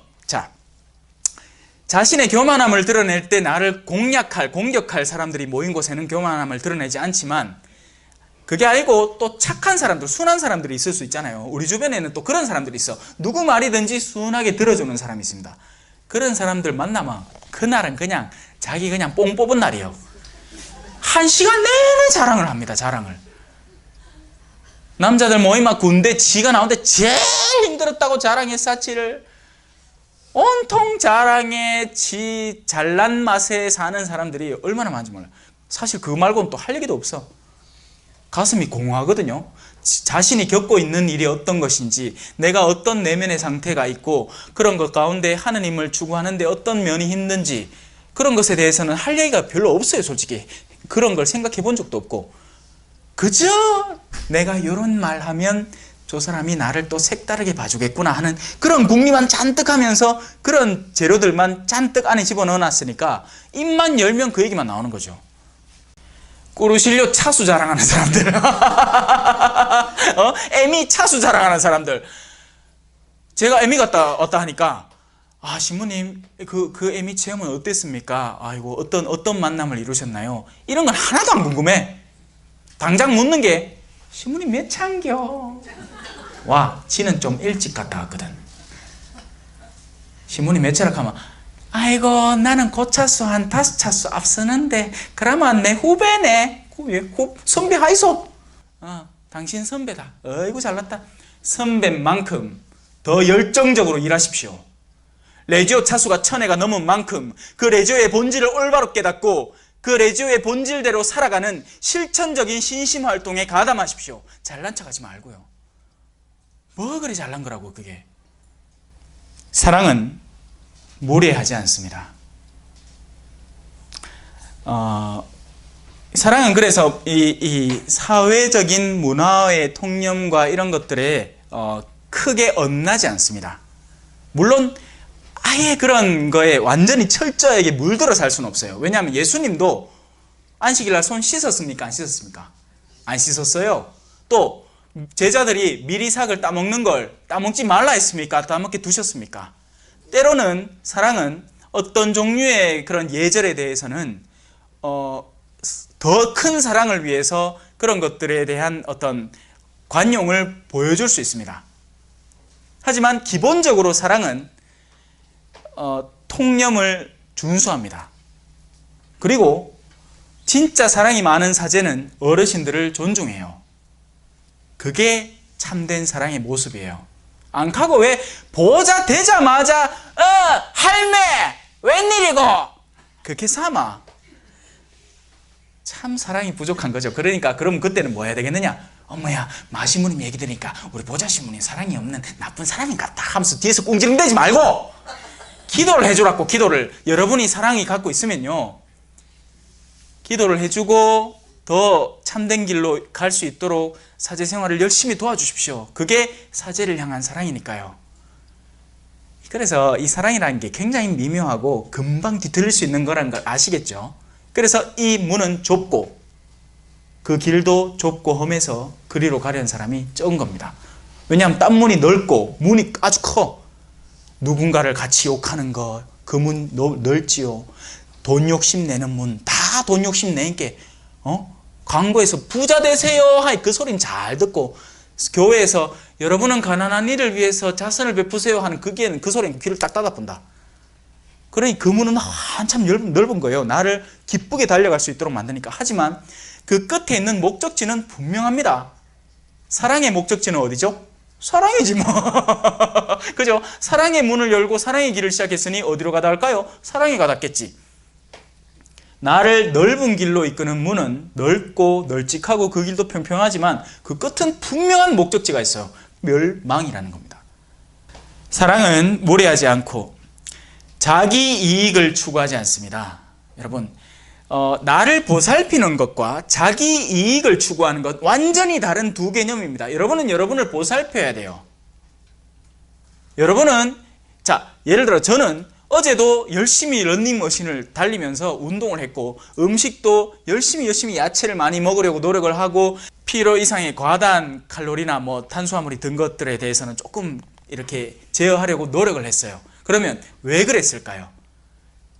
자신의 교만함을 드러낼 때 나를 공격할 사람들이 모인 곳에는 교만함을 드러내지 않지만, 그게 아니고 또 착한 사람들, 순한 사람들이 있을 수 있잖아요. 우리 주변에는 또 그런 사람들이 있어. 누구 말이든지 순하게 들어주는 사람이 있습니다. 그런 사람들 만나면 그날은 그냥 자기 그냥 뽕 뽑은 날이에요. 1시간 내내 자랑을 합니다. 자랑을. 남자들 모임막 군대 지가 나오는데 제일 힘들었다고 자랑해 사치를. 온통 자랑에 지 잘난 맛에 사는 사람들이 얼마나 많은지 몰라요. 사실 그거 말고는 또 할 얘기도 없어. 가슴이 공허하거든요. 자신이 겪고 있는 일이 어떤 것인지, 내가 어떤 내면의 상태가 있고 그런 것 가운데 하느님을 추구하는데 어떤 면이 힘든지, 그런 것에 대해서는 할 얘기가 별로 없어요. 솔직히 그런 걸 생각해 본 적도 없고, 그저 내가 이런 말 하면 저 사람이 나를 또 색다르게 봐주겠구나 하는 그런 궁리만 잔뜩 하면서 그런 재료들만 잔뜩 안에 집어넣어놨으니까 입만 열면 그 얘기만 나오는 거죠. 꾸르실료 차수 자랑하는 사람들, 에미 차수 자랑하는 사람들. 제가 에미 갔다 왔다 하니까, 아, 신부님, 그 에미 체험은 어땠습니까? 아이고, 어떤 만남을 이루셨나요? 이런 건 하나도 안 궁금해. 당장 묻는 게, 신부님 몇 차인겨? 와, 지는 좀 일찍 갔다 왔거든. 신부님 몇 차라 하면, 아이고, 나는 그 차수 한 5차수 앞서는데 그러면 내 후배네. 선배 하이소. 당신 선배다. 어이구 잘났다. 선배만큼 더 열정적으로 일하십시오. 레지오 차수가 1000회가 넘은 만큼 그 레지오의 본질을 올바로 깨닫고 그 레지오의 본질대로 살아가는 실천적인 신심활동에 가담하십시오. 잘난 척하지 말고요. 뭐 그리 잘난 거라고. 그게 사랑은 무례하지 않습니다. 사랑은 그래서 이 사회적인 문화의 통념과 이런 것들에 크게 엇나지 않습니다. 물론 아예 그런 거에 완전히 철저하게 물들어 살 수는 없어요. 왜냐하면 예수님도 안식일날 손 씻었습니까? 안 씻었습니까? 안 씻었어요. 또 제자들이 미리삭을 따먹는 걸 따먹지 말라 했습니까? 따먹게 두셨습니까? 때로는 사랑은 어떤 종류의 그런 예절에 대해서는 더 큰 사랑을 위해서 그런 것들에 대한 어떤 관용을 보여줄 수 있습니다. 하지만 기본적으로 사랑은 통념을 준수합니다. 그리고 진짜 사랑이 많은 사제는 어르신들을 존중해요. 그게 참된 사랑의 모습이에요. 안 가고 왜 보자 되자마자 할매 웬일이고 그렇게 삼아. 참 사랑이 부족한 거죠. 그러니까 그럼 그때는 뭐 해야 되겠느냐? 어머야, 마시모님 얘기 들으니까 우리 보자시모님 사랑이 없는 나쁜 사람인 것 같다 하면서 뒤에서 꿍지렁대지 말고 기도를 해주라고. 기도를 여러분이 사랑이 갖고 있으면요, 기도를 해주고 더 참된 길로 갈 수 있도록 사제 생활을 열심히 도와주십시오. 그게 사제를 향한 사랑이니까요. 그래서 이 사랑이라는 게 굉장히 미묘하고 금방 뒤틀릴 수 있는 거라는 걸 아시겠죠? 그래서 이 문은 좁고 그 길도 좁고 험해서 그리로 가려는 사람이 적은 겁니다. 왜냐하면 딴 문이 넓고 문이 아주 커. 누군가를 같이 욕하는 거, 그 문 넓지요. 돈 욕심 내는 문, 다 돈 욕심 내니까 광고에서 부자 되세요 하이 그 소리는 잘 듣고, 교회에서 여러분은 가난한 이를 위해서 자선을 베푸세요 하는 그 소리는 귀를 딱 닫아본다. 그러니 그 문은 한참 넓은 거예요. 나를 기쁘게 달려갈 수 있도록 만드니까. 하지만 그 끝에 있는 목적지는 분명합니다. 사랑의 목적지는 어디죠? 사랑이지 뭐. 그죠? 사랑의 문을 열고 사랑의 길을 시작했으니 어디로 가다 할까요? 사랑에 가닿겠지. 나를 넓은 길로 이끄는 문은 넓고 널찍하고 그 길도 평평하지만 그 끝은 분명한 목적지가 있어요. 멸망이라는 겁니다. 사랑은 무례하지 않고 자기 이익을 추구하지 않습니다. 여러분, 나를 보살피는 것과 자기 이익을 추구하는 것 완전히 다른 두 개념입니다. 여러분은 여러분을 보살펴야 돼요. 여러분은 예를 들어 저는 어제도 열심히 러닝머신을 달리면서 운동을 했고 음식도 열심히 야채를 많이 먹으려고 노력을 하고 필요 이상의 과다한 칼로리나 탄수화물이 든 것들에 대해서는 조금 이렇게 제어하려고 노력을 했어요. 그러면 왜 그랬을까요?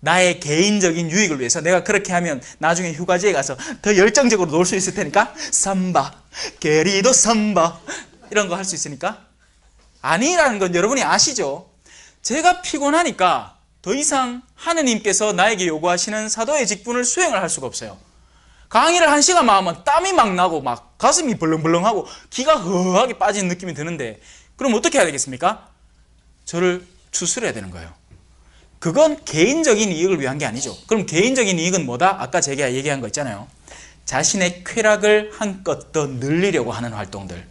나의 개인적인 유익을 위해서. 내가 그렇게 하면 나중에 휴가지에 가서 더 열정적으로 놀 수 있을 테니까 삼바, 게리도 삼바 이런 거 할 수 있으니까? 아니라는 건 여러분이 아시죠? 제가 피곤하니까 더 이상 하느님께서 나에게 요구하시는 사도의 직분을 수행을 할 수가 없어요. 강의를 1시간만 하면 땀이 막 나고 막 가슴이 벌렁벌렁하고 기가 허하게 빠지는 느낌이 드는데 그럼 어떻게 해야 되겠습니까? 저를 추스려야 되는 거예요. 그건 개인적인 이익을 위한 게 아니죠. 그럼 개인적인 이익은 뭐다? 아까 제가 얘기한 거 있잖아요. 자신의 쾌락을 한껏 더 늘리려고 하는 활동들.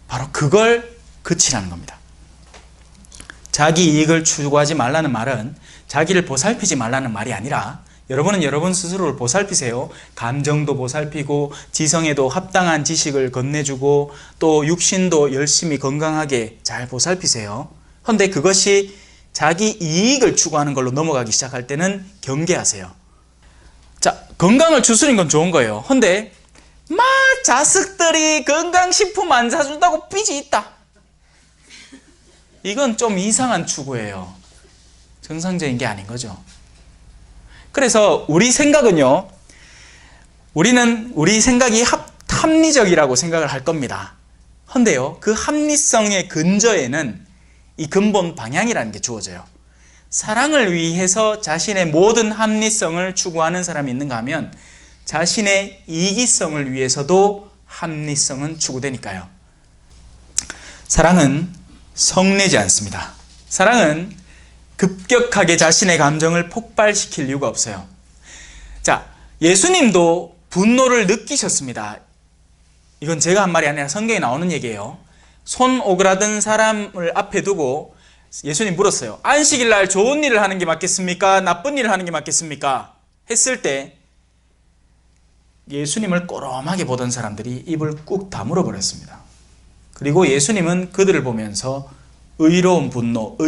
바로 그걸 그치라는 겁니다. 자기 이익을 추구하지 말라는 말은 자기를 보살피지 말라는 말이 아니라 여러분은 여러분 스스로를 보살피세요. 감정도 보살피고 지성에도 합당한 지식을 건네주고 또 육신도 열심히 건강하게 잘 보살피세요. 그런데 그것이 자기 이익을 추구하는 걸로 넘어가기 시작할 때는 경계하세요. 건강을 추스리는 건 좋은 거예요. 그런데 막 자식들이 건강식품 안 사준다고 삐지 있다. 이건 좀 이상한 추구예요. 정상적인 게 아닌 거죠. 그래서 우리 생각은요, 우리 생각이 합리적이라고 생각을 할 겁니다. 그런데요, 그 합리성의 근저에는 이 근본 방향이라는 게 주어져요. 사랑을 위해서 자신의 모든 합리성을 추구하는 사람이 있는가 하면 자신의 이기성을 위해서도 합리성은 추구되니까요. 사랑은 성내지 않습니다. 사랑은 급격하게 자신의 감정을 폭발시킬 이유가 없어요. 예수님도 분노를 느끼셨습니다. 이건 제가 한 말이 아니라 성경에 나오는 얘기예요. 손 오그라든 사람을 앞에 두고 예수님 물었어요. 안식일 날 좋은 일을 하는 게 맞겠습니까? 나쁜 일을 하는 게 맞겠습니까? 했을 때 예수님을 꼬롬하게 보던 사람들이 입을 꾹 다물어 버렸습니다. 그리고 예수님은 그들을 보면서 의로운 분노,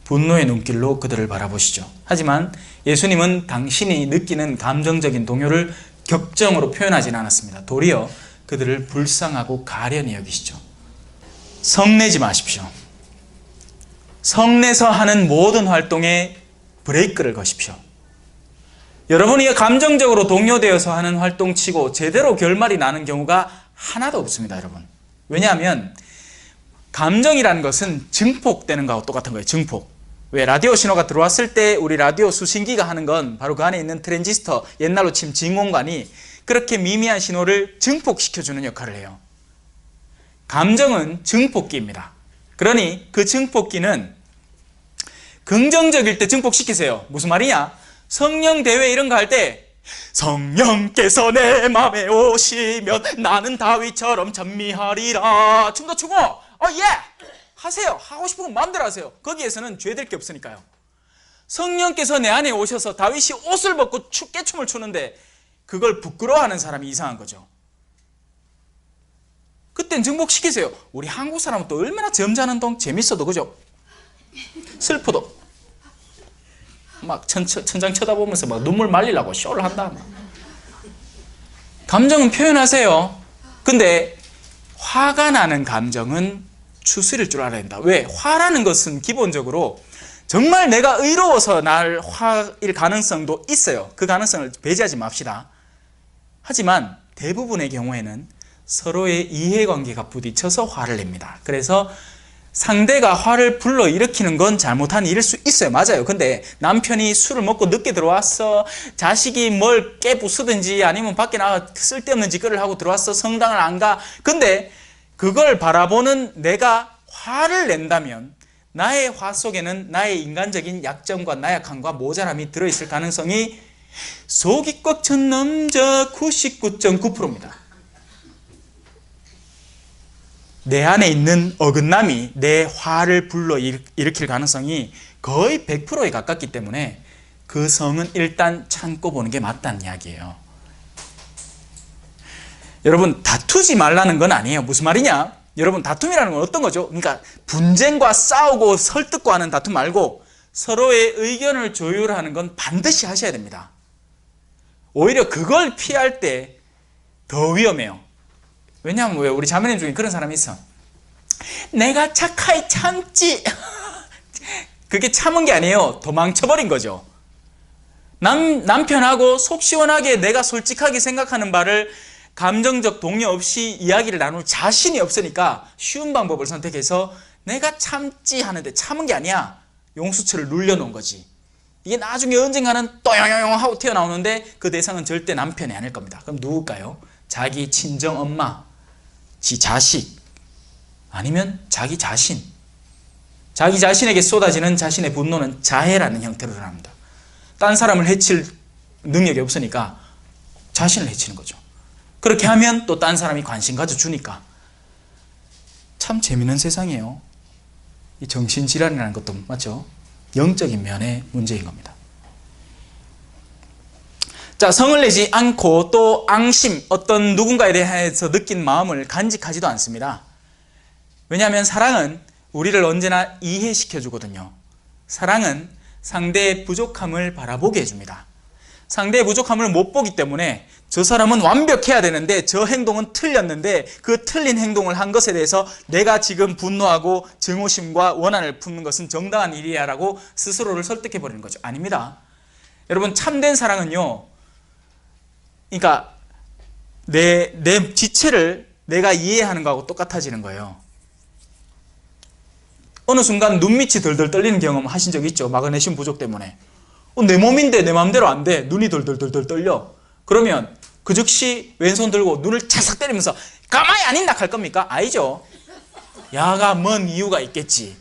분노의 눈길로 그들을 바라보시죠. 하지만 예수님은 당신이 느끼는 감정적인 동요를 격정으로 표현하지는 않았습니다. 도리어 그들을 불쌍하고 가련히 여기시죠. 성내지 마십시오. 성내서 하는 모든 활동에 브레이크를 거십시오. 여러분이 감정적으로 동요되어서 하는 활동치고 제대로 결말이 나는 경우가 하나도 없습니다, 여러분. 왜냐하면 감정이라는 것은 증폭되는 거하고 똑같은 거예요. 증폭. 왜 라디오 신호가 들어왔을 때 우리 라디오 수신기가 하는 건 바로 그 안에 있는 트랜지스터, 옛날로 치면 진공관이 그렇게 미미한 신호를 증폭시켜주는 역할을 해요. 감정은 증폭기입니다. 그러니 그 증폭기는 긍정적일 때 증폭시키세요. 무슨 말이냐? 성령 대회 이런 거 할 때 성령께서 내 맘에 오시면 나는 다윗처럼 찬미하리라. 춤도 추고 예! 하세요. 하고 싶은 건 마음대로 하세요. 거기에서는 죄될 게 없으니까요. 성령께서 내 안에 오셔서 다윗이 옷을 벗고 깨춤을 추는데 그걸 부끄러워하는 사람이 이상한 거죠. 그땐 증폭시키세요. 우리 한국 사람은 또 얼마나 점잖은 재밌어도 그죠? 슬퍼도 막 천장 쳐다보면서 막 눈물 말리려고 쇼를 한다. 감정은 표현하세요. 근데 화가 나는 감정은 추스릴 줄 알아야 된다. 왜? 화라는 것은 기본적으로 정말 내가 의로워서 날 화일 가능성도 있어요. 그 가능성을 배제하지 맙시다. 하지만 대부분의 경우에는 서로의 이해관계가 부딪혀서 화를 냅니다. 그래서 상대가 화를 불러일으키는 건 잘못한 일일 수 있어요. 맞아요. 근데 남편이 술을 먹고 늦게 들어왔어. 자식이 뭘 깨부수든지 아니면 밖에 나가 쓸데없는 짓거리를 하고 들어왔어. 성당을 안 가. 근데 그걸 바라보는 내가 화를 낸다면 나의 화 속에는 나의 인간적인 약점과 나약함과 모자람이 들어있을 가능성이 속이 꽉 찬 남자 99.9%입니다. 내 안에 있는 어긋남이 내 화를 불러일으킬 가능성이 거의 100%에 가깝기 때문에 그 성은 일단 참고 보는 게 맞다는 이야기예요. 여러분, 다투지 말라는 건 아니에요. 무슨 말이냐? 여러분, 다툼이라는 건 어떤 거죠? 그러니까 분쟁과 싸우고 설득과 하는 다툼 말고 서로의 의견을 조율하는 건 반드시 하셔야 됩니다. 오히려 그걸 피할 때 더 위험해요. 왜냐하면 왜 우리 자매님 중에 그런 사람이 있어. 내가 착하게 참지. 그게 참은 게 아니에요. 도망쳐버린 거죠. 남편하고 속 시원하게 내가 솔직하게 생각하는 바를 감정적 동요 없이 이야기를 나눌 자신이 없으니까 쉬운 방법을 선택해서 내가 참지 하는데 참은 게 아니야. 용수철을 눌려놓은 거지. 이게 나중에 언젠가는 또영영영 하고 튀어나오는데 그 대상은 절대 남편이 아닐 겁니다. 그럼 누굴까요? 자기 친정 엄마, 지 자식, 아니면 자기 자신. 자기 자신에게 쏟아지는 자신의 분노는 자해라는 형태로 드러납니다. 딴 사람을 해칠 능력이 없으니까 자신을 해치는 거죠. 그렇게 하면 또 딴 사람이 관심 가져주니까. 참 재밌는 세상이에요. 이 정신질환이라는 것도 맞죠? 영적인 면의 문제인 겁니다. 자, 성을 내지 않고 또 앙심, 어떤 누군가에 대해서 느낀 마음을 간직하지도 않습니다. 왜냐하면 사랑은 우리를 언제나 이해시켜 주거든요. 사랑은 상대의 부족함을 바라보게 해줍니다. 상대의 부족함을 못 보기 때문에 저 사람은 완벽해야 되는데 저 행동은 틀렸는데 그 틀린 행동을 한 것에 대해서 내가 지금 분노하고 증오심과 원한을 품는 것은 정당한 일이야 라고 스스로를 설득해버리는 거죠. 아닙니다. 여러분, 참된 사랑은요, 그러니까 내 지체를 내가 이해하는 거하고 똑같아지는 거예요. 어느 순간 눈밑이 덜덜 떨리는 경험 하신 적 있죠? 마그네슘 부족 때문에. 내 몸인데 내 마음대로 안 돼. 눈이 덜덜덜 떨려. 그러면 그 즉시 왼손 들고 눈을 차삭 때리면서 가만히 안 있나 할 겁니까? 아니죠. 야가 뭔 이유가 있겠지.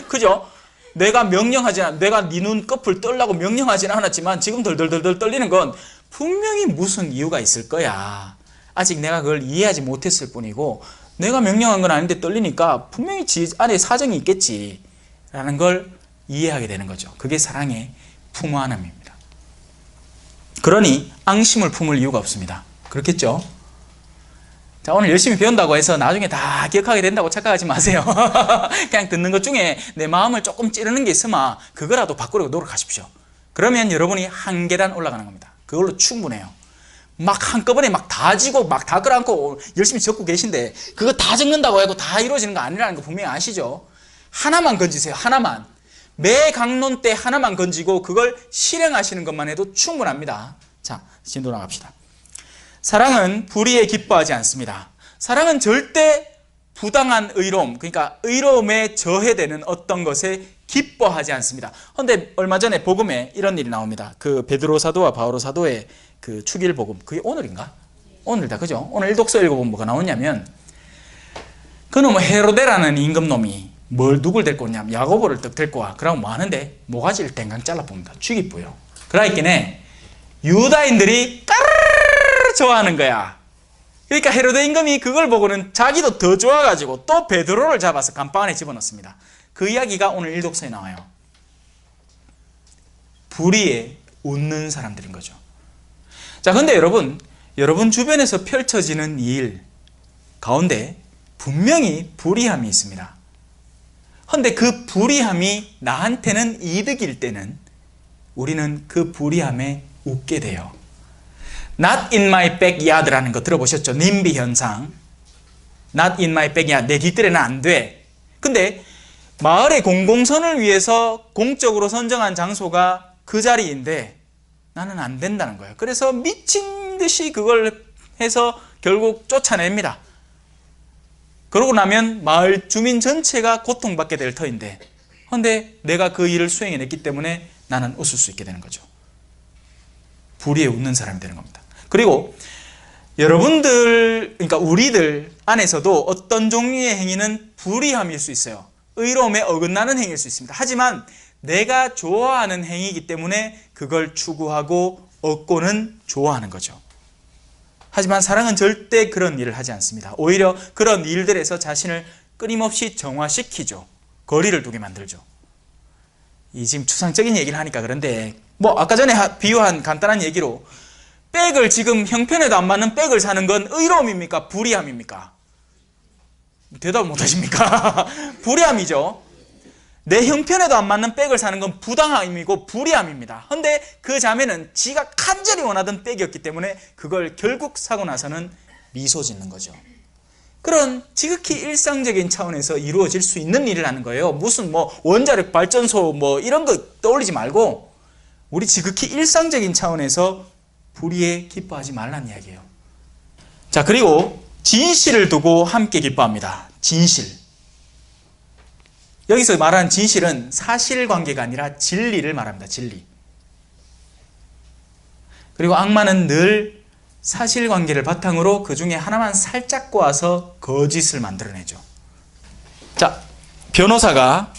그죠? 내가 명령하지 않아. 내가 네 눈 끝을 떨라고 명령하지는 않았지만 지금 덜덜덜 떨리는 건 분명히 무슨 이유가 있을 거야. 아직 내가 그걸 이해하지 못했을 뿐이고 내가 명령한 건 아닌데 떨리니까 분명히 지 안에 사정이 있겠지 라는 걸 이해하게 되는 거죠. 그게 사랑의 풍화함입니다. 그러니 앙심을 품을 이유가 없습니다. 그렇겠죠? 자, 오늘 열심히 배운다고 해서 나중에 다 기억하게 된다고 착각하지 마세요. 그냥 듣는 것 중에 내 마음을 조금 찌르는 게 있으면 그거라도 바꾸려고 노력하십시오. 그러면 여러분이 한 계단 올라가는 겁니다. 그걸로 충분해요. 막 한꺼번에 막 다 지고 막 다 끌어안고 열심히 적고 계신데 그거 다 적는다고 해도 다 이루어지는 거 아니라는 거 분명히 아시죠? 하나만 건지세요. 하나만. 매 강론 때 하나만 건지고 그걸 실행하시는 것만 해도 충분합니다. 자, 진도 나갑시다. 사랑은 불의에 기뻐하지 않습니다. 사랑은 절대 부당한 의로움, 그러니까 의로움에 저해되는 어떤 것에 기뻐하지 않습니다. 그런데 얼마 전에 복음에 이런 일이 나옵니다. 그 베드로 사도와 바오로 사도의 그 축일 복음, 그게 오늘인가? 오늘이다, 그죠? 오늘 일독서 읽어보면 뭐가 나오냐면 그놈의 헤로데라는 임금놈이 누굴 데리고 오냐면 야고보를 딱 데리고 와. 그러면 뭐 하는데 모가지를 댕강 잘라봅니다. 죽이고요. 그러니까 유다인들이 까르르 좋아하는 거야. 그러니까 헤로데 임금이 그걸 보고는 자기도 더 좋아가지고 또 베드로를 잡아서 감방 안에 집어넣습니다. 그 이야기가 오늘 일독서에 나와요. 불의에 웃는 사람들인 거죠. 자, 근데 여러분 주변에서 펼쳐지는 일 가운데 분명히 불의함이 있습니다. 그런데 그 불의함이 나한테는 이득일 때는 우리는 그 불의함에 웃게 돼요. Not in my backyard라는 거 들어보셨죠? 님비 현상. Not in my backyard. 내 뒷뜰에는 안 돼. 근데 마을의 공공선을 위해서 공적으로 선정한 장소가 그 자리인데 나는 안 된다는 거예요. 그래서 미친 듯이 그걸 해서 결국 쫓아냅니다. 그러고 나면 마을 주민 전체가 고통받게 될 터인데 그런데 내가 그 일을 수행해냈기 때문에 나는 웃을 수 있게 되는 거죠. 불의에 웃는 사람이 되는 겁니다. 그리고 여러분들, 그러니까 우리들 안에서도 어떤 종류의 행위는 불의함일 수 있어요. 의로움에 어긋나는 행위일 수 있습니다. 하지만 내가 좋아하는 행위이기 때문에 그걸 추구하고 얻고는 좋아하는 거죠. 하지만 사랑은 절대 그런 일을 하지 않습니다. 오히려 그런 일들에서 자신을 끊임없이 정화시키죠. 거리를 두게 만들죠. 이 지금 추상적인 얘기를 하니까 그런데 아까 전에 비유한 간단한 얘기로 백을 지금 형편에도 안 맞는 백을 사는 건 의로움입니까? 불의함입니까? 대답을 못 하십니까? 불의함이죠. 내 형편에도 안 맞는 백을 사는 건 부당함이고 불의함입니다. 그런데 그 자매는 지가 간절히 원하던 백이었기 때문에 그걸 결국 사고 나서는 미소 짓는 거죠. 그런 지극히 일상적인 차원에서 이루어질 수 있는 일을 하는 거예요. 무슨 원자력 발전소 이런 거 떠올리지 말고 우리 지극히 일상적인 차원에서 불의에 기뻐하지 말라는 이야기예요. 자, 그리고 진실을 두고 함께 기뻐합니다. 진실. 여기서 말하는 진실은 사실관계가 아니라 진리를 말합니다. 진리. 그리고 악마는 늘 사실관계를 바탕으로 그 중에 하나만 살짝 꼬아서 거짓을 만들어내죠. 자, 변호사가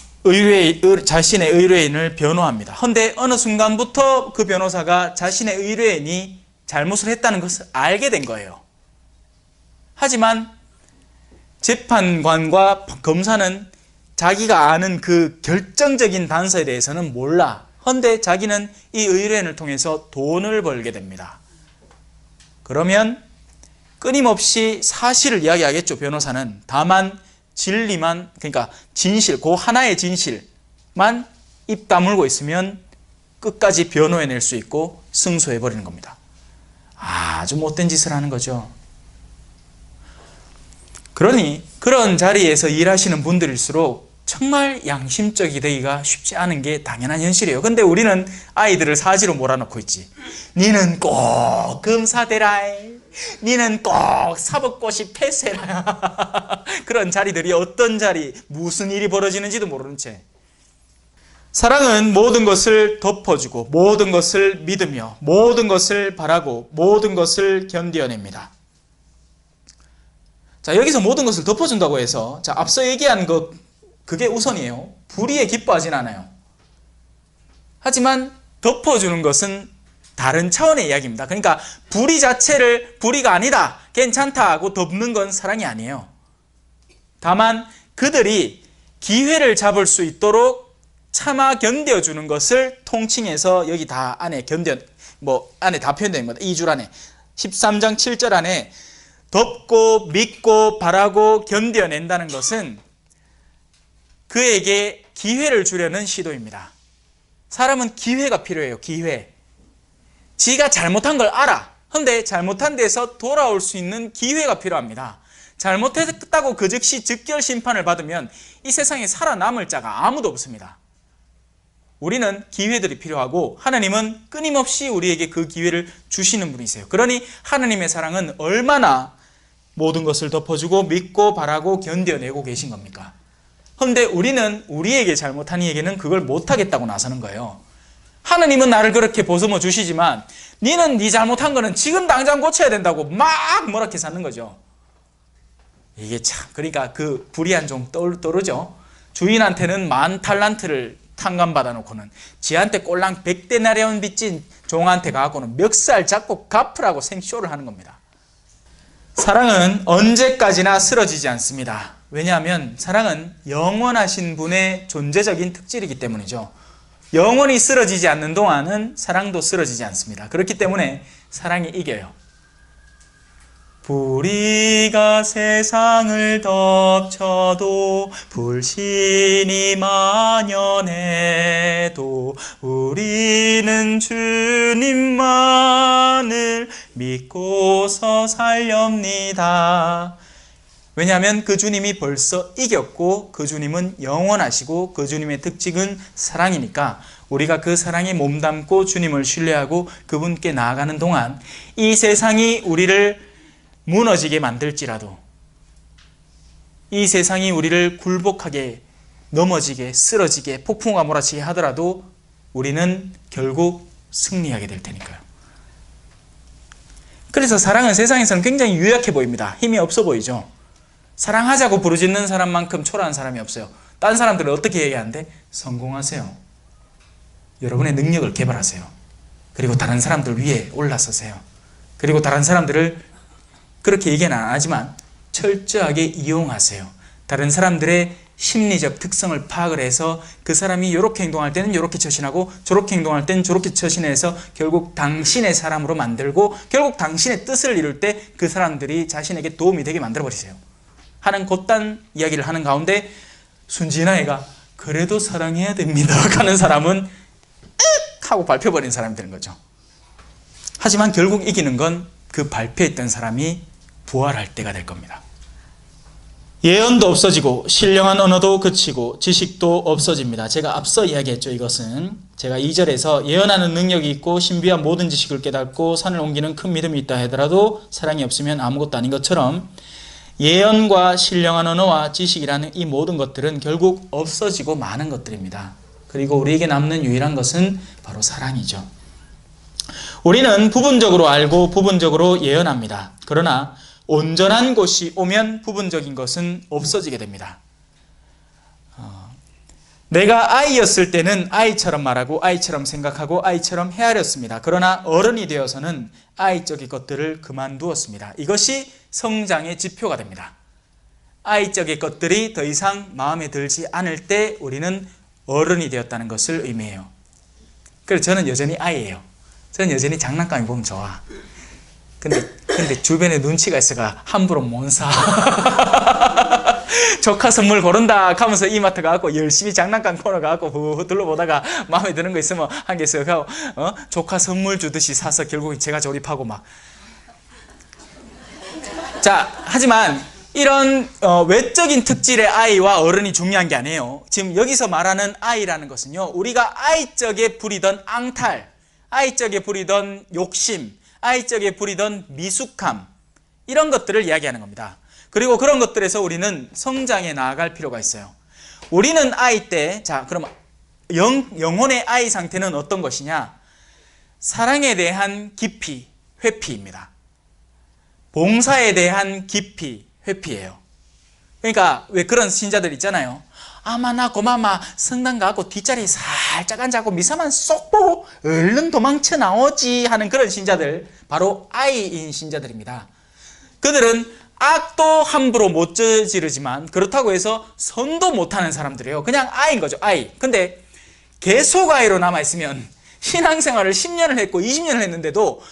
자신의 의뢰인을 변호합니다. 그런데 어느 순간부터 그 변호사가 자신의 의뢰인이 잘못을 했다는 것을 알게 된 거예요. 하지만 재판관과 검사는 자기가 아는 그 결정적인 단서에 대해서는 몰라. 그런데 자기는 이 의뢰인을 통해서 돈을 벌게 됩니다. 그러면 끊임없이 사실을 이야기하겠죠, 변호사는. 다만 진리만, 그러니까 진실, 그 하나의 진실만 입 다물고 있으면 끝까지 변호해낼 수 있고 승소해버리는 겁니다. 아주 못된 짓을 하는 거죠. 그러니 그런 자리에서 일하시는 분들일수록 정말 양심적이 되기가 쉽지 않은 게 당연한 현실이에요. 근데 우리는 아이들을 사지로 몰아넣고 있지. 니는 꼭 검사되라. 니는 꼭 사법고시 패스해라. 그런 자리들이 어떤 자리, 무슨 일이 벌어지는지도 모르는 채. 사랑은 모든 것을 덮어주고 모든 것을 믿으며 모든 것을 바라고 모든 것을 견뎌냅니다. 자, 여기서 모든 것을 덮어준다고 해서 앞서 얘기한 그게 우선이에요. 불의에 기뻐하진 않아요. 하지만 덮어주는 것은 다른 차원의 이야기입니다. 그러니까 불의 자체를 불의가 아니다, 괜찮다 하고 덮는 건 사랑이 아니에요. 다만 그들이 기회를 잡을 수 있도록 참아 견뎌주는 것을 통칭해서 여기 다 안에 안에 다 표현된 겁니다. 2줄 안에 13장 7절 안에 덮고 믿고 바라고 견뎌낸다는 것은 그에게 기회를 주려는 시도입니다. 사람은 기회가 필요해요. 기회. 지가 잘못한 걸 알아. 그런데 잘못한 데서 돌아올 수 있는 기회가 필요합니다. 잘못했다고 그 즉시 즉결 심판을 받으면 이 세상에 살아남을 자가 아무도 없습니다. 우리는 기회들이 필요하고 하나님은 끊임없이 우리에게 그 기회를 주시는 분이세요. 그러니 하나님의 사랑은 얼마나 모든 것을 덮어주고 믿고 바라고 견뎌내고 계신 겁니까? 그런데 우리는 우리에게 잘못한 이에게는 그걸 못하겠다고 나서는 거예요. 하나님은 나를 그렇게 보듬어 주시지만 니는 네 잘못한 거는 지금 당장 고쳐야 된다고 막 뭐라게 사는 거죠. 이게 참, 그러니까 그 불의한 종 떠오르죠. 주인한테는 10,000달란트를 탕감받아 놓고는 지한테 꼴랑 100데나리온 빚진 종한테 가고는 멱살 잡고 갚으라고 생쇼를 하는 겁니다. 사랑은 언제까지나 쓰러지지 않습니다. 왜냐하면 사랑은 영원하신 분의 존재적인 특질이기 때문이죠. 영원히 쓰러지지 않는 동안은 사랑도 쓰러지지 않습니다. 그렇기 때문에 사랑이 이겨요. 불의가 세상을 덮쳐도 불신이 만연해도 우리는 주님만을 믿고서 살렵니다. 왜냐하면 그 주님이 벌써 이겼고 그 주님은 영원하시고 그 주님의 특징은 사랑이니까 우리가 그 사랑에 몸담고 주님을 신뢰하고 그분께 나아가는 동안 이 세상이 우리를 무너지게 만들지라도 이 세상이 우리를 굴복하게 넘어지게 쓰러지게 폭풍우가 몰아치게 하더라도 우리는 결국 승리하게 될 테니까요. 그래서 사랑은 세상에서는 굉장히 유약해 보입니다. 힘이 없어 보이죠. 사랑하자고 부르짖는 사람만큼 초라한 사람이 없어요. 딴 사람들은 어떻게 얘기하는데? 성공하세요. 여러분의 능력을 개발하세요. 그리고 다른 사람들 위에 올라서세요. 그리고 다른 사람들을 그렇게 얘기는 안 하지만 철저하게 이용하세요. 다른 사람들의 심리적 특성을 파악을 해서 그 사람이 이렇게 행동할 때는 이렇게 처신하고 저렇게 행동할 때는 저렇게 처신해서 결국 당신의 사람으로 만들고 결국 당신의 뜻을 이룰 때 그 사람들이 자신에게 도움이 되게 만들어버리세요 하는 곧단 이야기를 하는 가운데 순진한 애가 그래도 사랑해야 됩니다 하는 사람은 윽 하고 밟혀버린 사람이 되는 거죠. 하지만 결국 이기는 건 그 발표했던 사람이 부활할 때가 될 겁니다. 예언도 없어지고 신령한 언어도 그치고 지식도 없어집니다. 제가 앞서 이야기했죠. 이것은 제가 2절에서 예언하는 능력이 있고 신비한 모든 지식을 깨닫고 산을 옮기는 큰 믿음이 있다 하더라도 사랑이 없으면 아무것도 아닌 것처럼 예언과 신령한 언어와 지식이라는 이 모든 것들은 결국 없어지고 마는 것들입니다. 그리고 우리에게 남는 유일한 것은 바로 사랑이죠. 우리는 부분적으로 알고 부분적으로 예언합니다. 그러나 온전한 곳이 오면 부분적인 것은 없어지게 됩니다. 내가 아이였을 때는 아이처럼 말하고 아이처럼 생각하고 아이처럼 헤아렸습니다. 그러나 어른이 되어서는 아이적인 것들을 그만두었습니다. 이것이 성장의 지표가 됩니다. 아이적인 것들이 더 이상 마음에 들지 않을 때 우리는 어른이 되었다는 것을 의미해요. 그래서 저는 여전히 아이예요. 저는 여전히 장난감이 보면 좋아. 근데 주변에 눈치가 있어가 함부로 못 사. 조카 선물 고른다 하면서 이마트 가고 열심히 장난감 코너 가고 후 둘러보다가 마음에 드는 거 있으면 한 개 쓱 하고 조카 선물 주듯이 사서 결국 제가 조립하고 막. 자, 하지만 이런 외적인 특질의 아이와 어른이 중요한 게 아니에요. 지금 여기서 말하는 아이라는 것은요, 우리가 아이적에 부리던 앙탈, 아이적에 부리던 욕심, 아이적에 부리던 미숙함, 이런 것들을 이야기하는 겁니다. 그리고 그런 것들에서 우리는 성장해 나아갈 필요가 있어요. 우리는 아이 때, 자, 그럼 영혼의 아이 상태는 어떤 것이냐? 사랑에 대한 깊이, 회피입니다. 봉사에 대한 깊이, 회피예요. 그러니까 왜 그런 신자들 있잖아요. 아마나 고마마 성당 가고 뒷자리 살짝 앉아고 미사만 쏙 보고 얼른 도망쳐 나오지 하는 그런 신자들, 바로 아이인 신자들입니다. 그들은 악도 함부로 못 저지르지만 그렇다고 해서 선도 못하는 사람들이에요. 그냥 아이인 거죠. 아이. 근데 계속 아이로 남아있으면 신앙생활을 10년을 했고 20년을 했는데도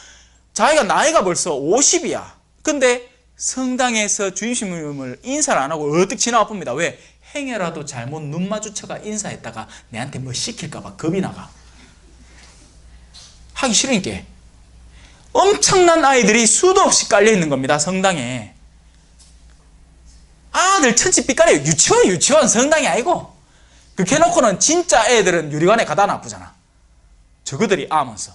자기가 나이가 벌써 50이야. 근데 성당에서 주임신임을 인사를 안 하고 어떻게 지나와 봅니다. 왜? 행여라도 잘못 눈 마주쳐가 인사했다가 내한테 뭐 시킬까봐 겁이 나가. 하기 싫으니까. 엄청난 아이들이 수도 없이 깔려있는 겁니다. 성당에. 아들 천지 삐까리요. 유치원 성당이 아니고. 그렇게 해놓고는 진짜 애들은 유리관에 가다 놔두잖아. 저그들이 아면서.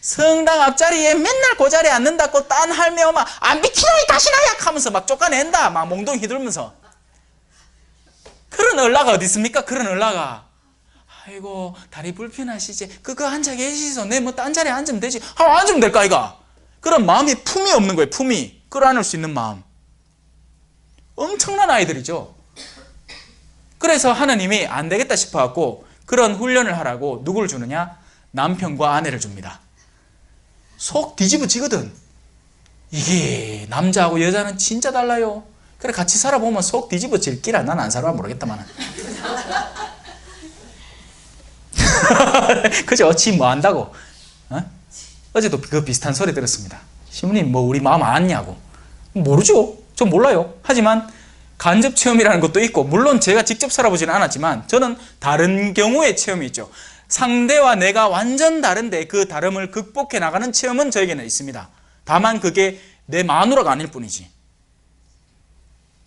성당 앞자리에 맨날 그 자리에 앉는다고 딴 할매 오면 안 비키노이 다시 나약 하면서 막 쫓아낸다. 막 몽둥이 휘둘면서. 그런 얼라가 어디 있습니까? 그런 얼라가. 아이고 다리 불편하시지. 그거 앉아 계시소. 내 뭐 딴 자리에 앉으면 되지. 앉으면 될까 아이가. 그런 마음이 품이 없는 거예요. 품이. 끌어안을 수 있는 마음. 엄청난 아이들이죠. 그래서 하나님이 안 되겠다 싶어갖고 그런 훈련을 하라고 누구를 주느냐? 남편과 아내를 줍니다. 속 뒤집어지거든. 이게 남자하고 여자는 진짜 달라요. 그래 같이 살아보면 속 뒤집어질 끼라. 난 안 살아봐 모르겠다만. 그죠? 어찌 뭐 한다고. 어제도 그 비슷한 소리 들었습니다. 시부님 뭐 우리 마음 아냐고. 모르죠. 전 몰라요. 하지만 간접 체험이라는 것도 있고, 물론 제가 직접 살아보지는 않았지만 저는 다른 경우의 체험이 있죠. 상대와 내가 완전 다른데 그 다름을 극복해 나가는 체험은 저에게는 있습니다. 다만 그게 내 마누라가 아닐 뿐이지.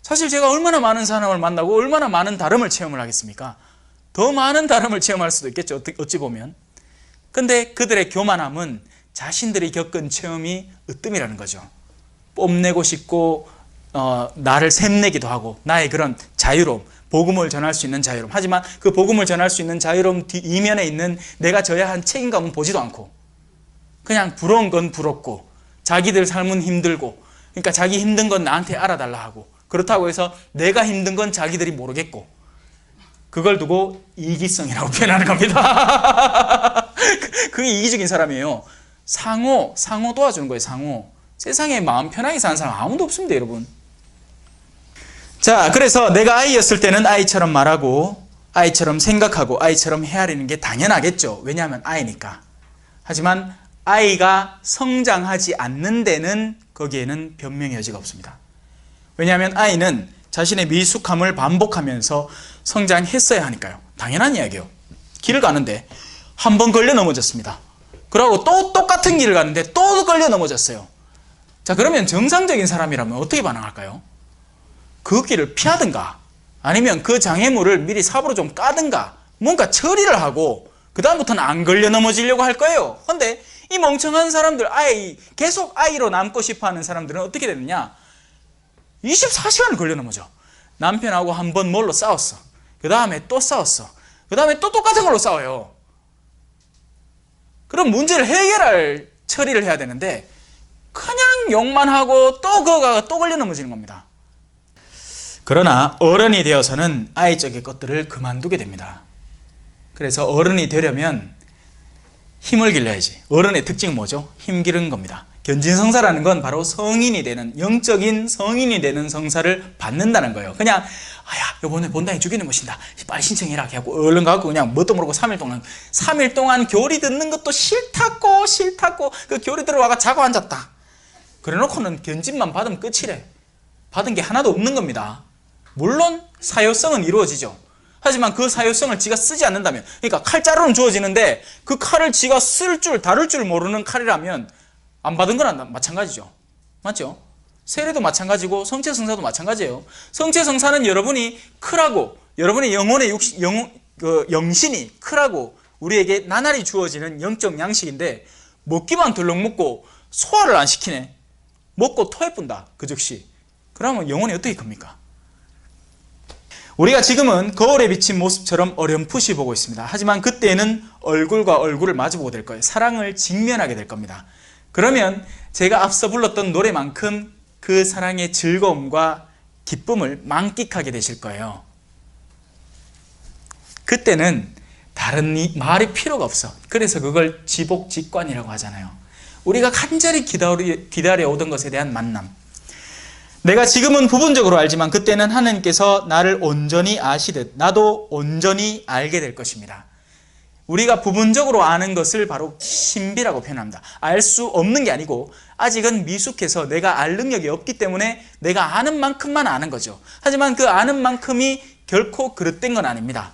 사실 제가 얼마나 많은 사람을 만나고 얼마나 많은 다름을 체험을 하겠습니까? 더 많은 다름을 체험할 수도 있겠죠. 어찌 보면. 근데 그들의 교만함은 자신들이 겪은 체험이 으뜸이라는 거죠. 뽐내고 싶고 나를 샘내기도 하고 나의 그런 자유로움, 복음을 전할 수 있는 자유로움. 하지만 그 복음을 전할 수 있는 자유로움 이면에 있는 내가 져야 한 책임감은 보지도 않고 그냥 부러운 건 부럽고 자기들 삶은 힘들고, 그러니까 자기 힘든 건 나한테 알아달라 하고, 그렇다고 해서 내가 힘든 건 자기들이 모르겠고, 그걸 두고 이기성이라고 표현하는 겁니다. 그게 이기적인 사람이에요. 상호 도와주는 거예요. 상호. 세상에 마음 편하게 사는 사람 아무도 없습니다, 여러분. 자, 그래서 내가 아이였을 때는 아이처럼 말하고 아이처럼 생각하고 아이처럼 헤아리는 게 당연하겠죠. 왜냐하면 아이니까. 하지만 아이가 성장하지 않는 데는 거기에는 변명의 여지가 없습니다. 왜냐하면 아이는 자신의 미숙함을 반복하면서 성장했어야 하니까요. 당연한 이야기예요. 길을 가는데 한 번 걸려 넘어졌습니다. 그러고 또 똑같은 길을 가는데 또 걸려 넘어졌어요. 자, 그러면 정상적인 사람이라면 어떻게 반응할까요? 그 길을 피하든가 아니면 그 장애물을 미리 삽으로 좀 까든가 뭔가 처리를 하고 그 다음부터는 안 걸려 넘어지려고 할 거예요. 그런데 이 멍청한 사람들, 계속 아이로 남고 싶어하는 사람들은 어떻게 되느냐? 24시간을 걸려 넘어져. 남편하고 한 번 뭘로 싸웠어. 그 다음에 또 싸웠어. 그 다음에 또 똑같은 걸로 싸워요. 그럼 문제를 해결할 처리를 해야 되는데 그냥 욕만 하고 또 그거가 또 걸려 넘어지는 겁니다. 그러나 어른이 되어서는 아이적인 것들을 그만두게 됩니다. 그래서 어른이 되려면 힘을 길러야지. 어른의 특징은 뭐죠? 힘 기르는 겁니다. 견진성사라는 건 바로 성인이 되는, 영적인 성인이 되는 성사를 받는다는 거예요. 그냥 요번에 본당에 주기는 모신다, 빨리 신청해라 하고 얼른 가고 그냥 뭣도 모르고 3일 동안 교리 듣는 것도 싫다고 그 교리 들어와가 자고 앉았다. 그래놓고는 견진만 받으면 끝이래. 받은 게 하나도 없는 겁니다. 물론 사효성은 이루어지죠. 하지만 그 사효성을 지가 쓰지 않는다면, 그러니까 칼자루는 주어지는데 그 칼을 지가 다룰 줄 모르는 칼이라면 안 받은 거랑 마찬가지죠. 맞죠? 세례도 마찬가지고 성체성사도 마찬가지예요. 성체성사는 여러분이 크라고, 여러분의 영혼의 영신이 크라고 우리에게 나날이 주어지는 영적 양식인데 먹기만 덜렁 먹고 소화를 안 시키네. 먹고 토해뿐다. 그 즉시. 그러면 영혼이 어떻게 큽니까? 우리가 지금은 거울에 비친 모습처럼 어렴풋이 보고 있습니다. 하지만 그때는 얼굴과 얼굴을 마주보게 될 거예요. 사랑을 직면하게 될 겁니다. 그러면 제가 앞서 불렀던 노래만큼 그 사랑의 즐거움과 기쁨을 만끽하게 되실 거예요. 그때는 다른 말이 필요가 없어. 그래서 그걸 지복직관이라고 하잖아요. 우리가 간절히 기다려 오던 것에 대한 만남. 내가 지금은 부분적으로 알지만 그때는 하나님께서 나를 온전히 아시듯 나도 온전히 알게 될 것입니다. 우리가 부분적으로 아는 것을 바로 신비라고 표현합니다. 알 수 없는 게 아니고 아직은 미숙해서 내가 알 능력이 없기 때문에 내가 아는 만큼만 아는 거죠. 하지만 그 아는 만큼이 결코 그릇된 건 아닙니다.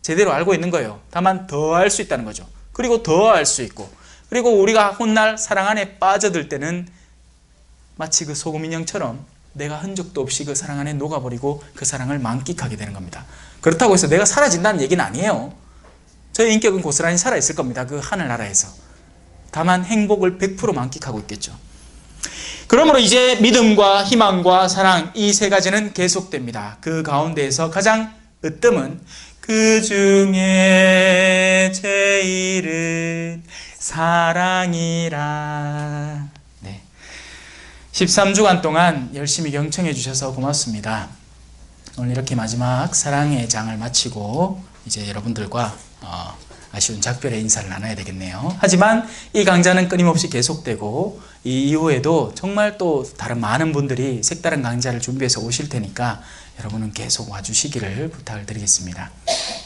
제대로 알고 있는 거예요. 다만 더 알 수 있다는 거죠. 그리고 더 알 수 있고, 그리고 우리가 훗날 사랑 안에 빠져들 때는 마치 그 소금 인형처럼 내가 흔적도 없이 그 사랑 안에 녹아버리고 그 사랑을 만끽하게 되는 겁니다. 그렇다고 해서 내가 사라진다는 얘기는 아니에요. 저의 인격은 고스란히 살아있을 겁니다. 그 하늘나라에서. 다만 행복을 100% 만끽하고 있겠죠. 그러므로 이제 믿음과 희망과 사랑, 이 세 가지는 계속됩니다. 그 가운데에서 가장 으뜸은 그 중에 제일은 사랑이라. 13주간 동안 열심히 경청해 주셔서 고맙습니다. 오늘 이렇게 마지막 사랑의 장을 마치고 이제 여러분들과 아쉬운 작별의 인사를 나눠야 되겠네요. 하지만 이 강좌는 끊임없이 계속되고 이 이후에도 정말 또 다른 많은 분들이 색다른 강좌를 준비해서 오실 테니까 여러분은 계속 와주시기를 부탁을 드리겠습니다.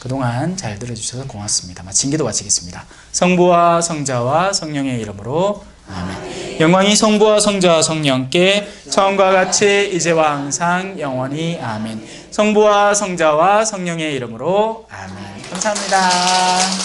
그동안 잘 들어주셔서 고맙습니다. 징기도 마치겠습니다. 성부와 성자와 성령의 이름으로 아멘. 영광이 성부와 성자와 성령께 처음과 같이 이제와 항상 영원히 아멘. 성부와 성자와 성령의 이름으로 아멘. 감사합니다.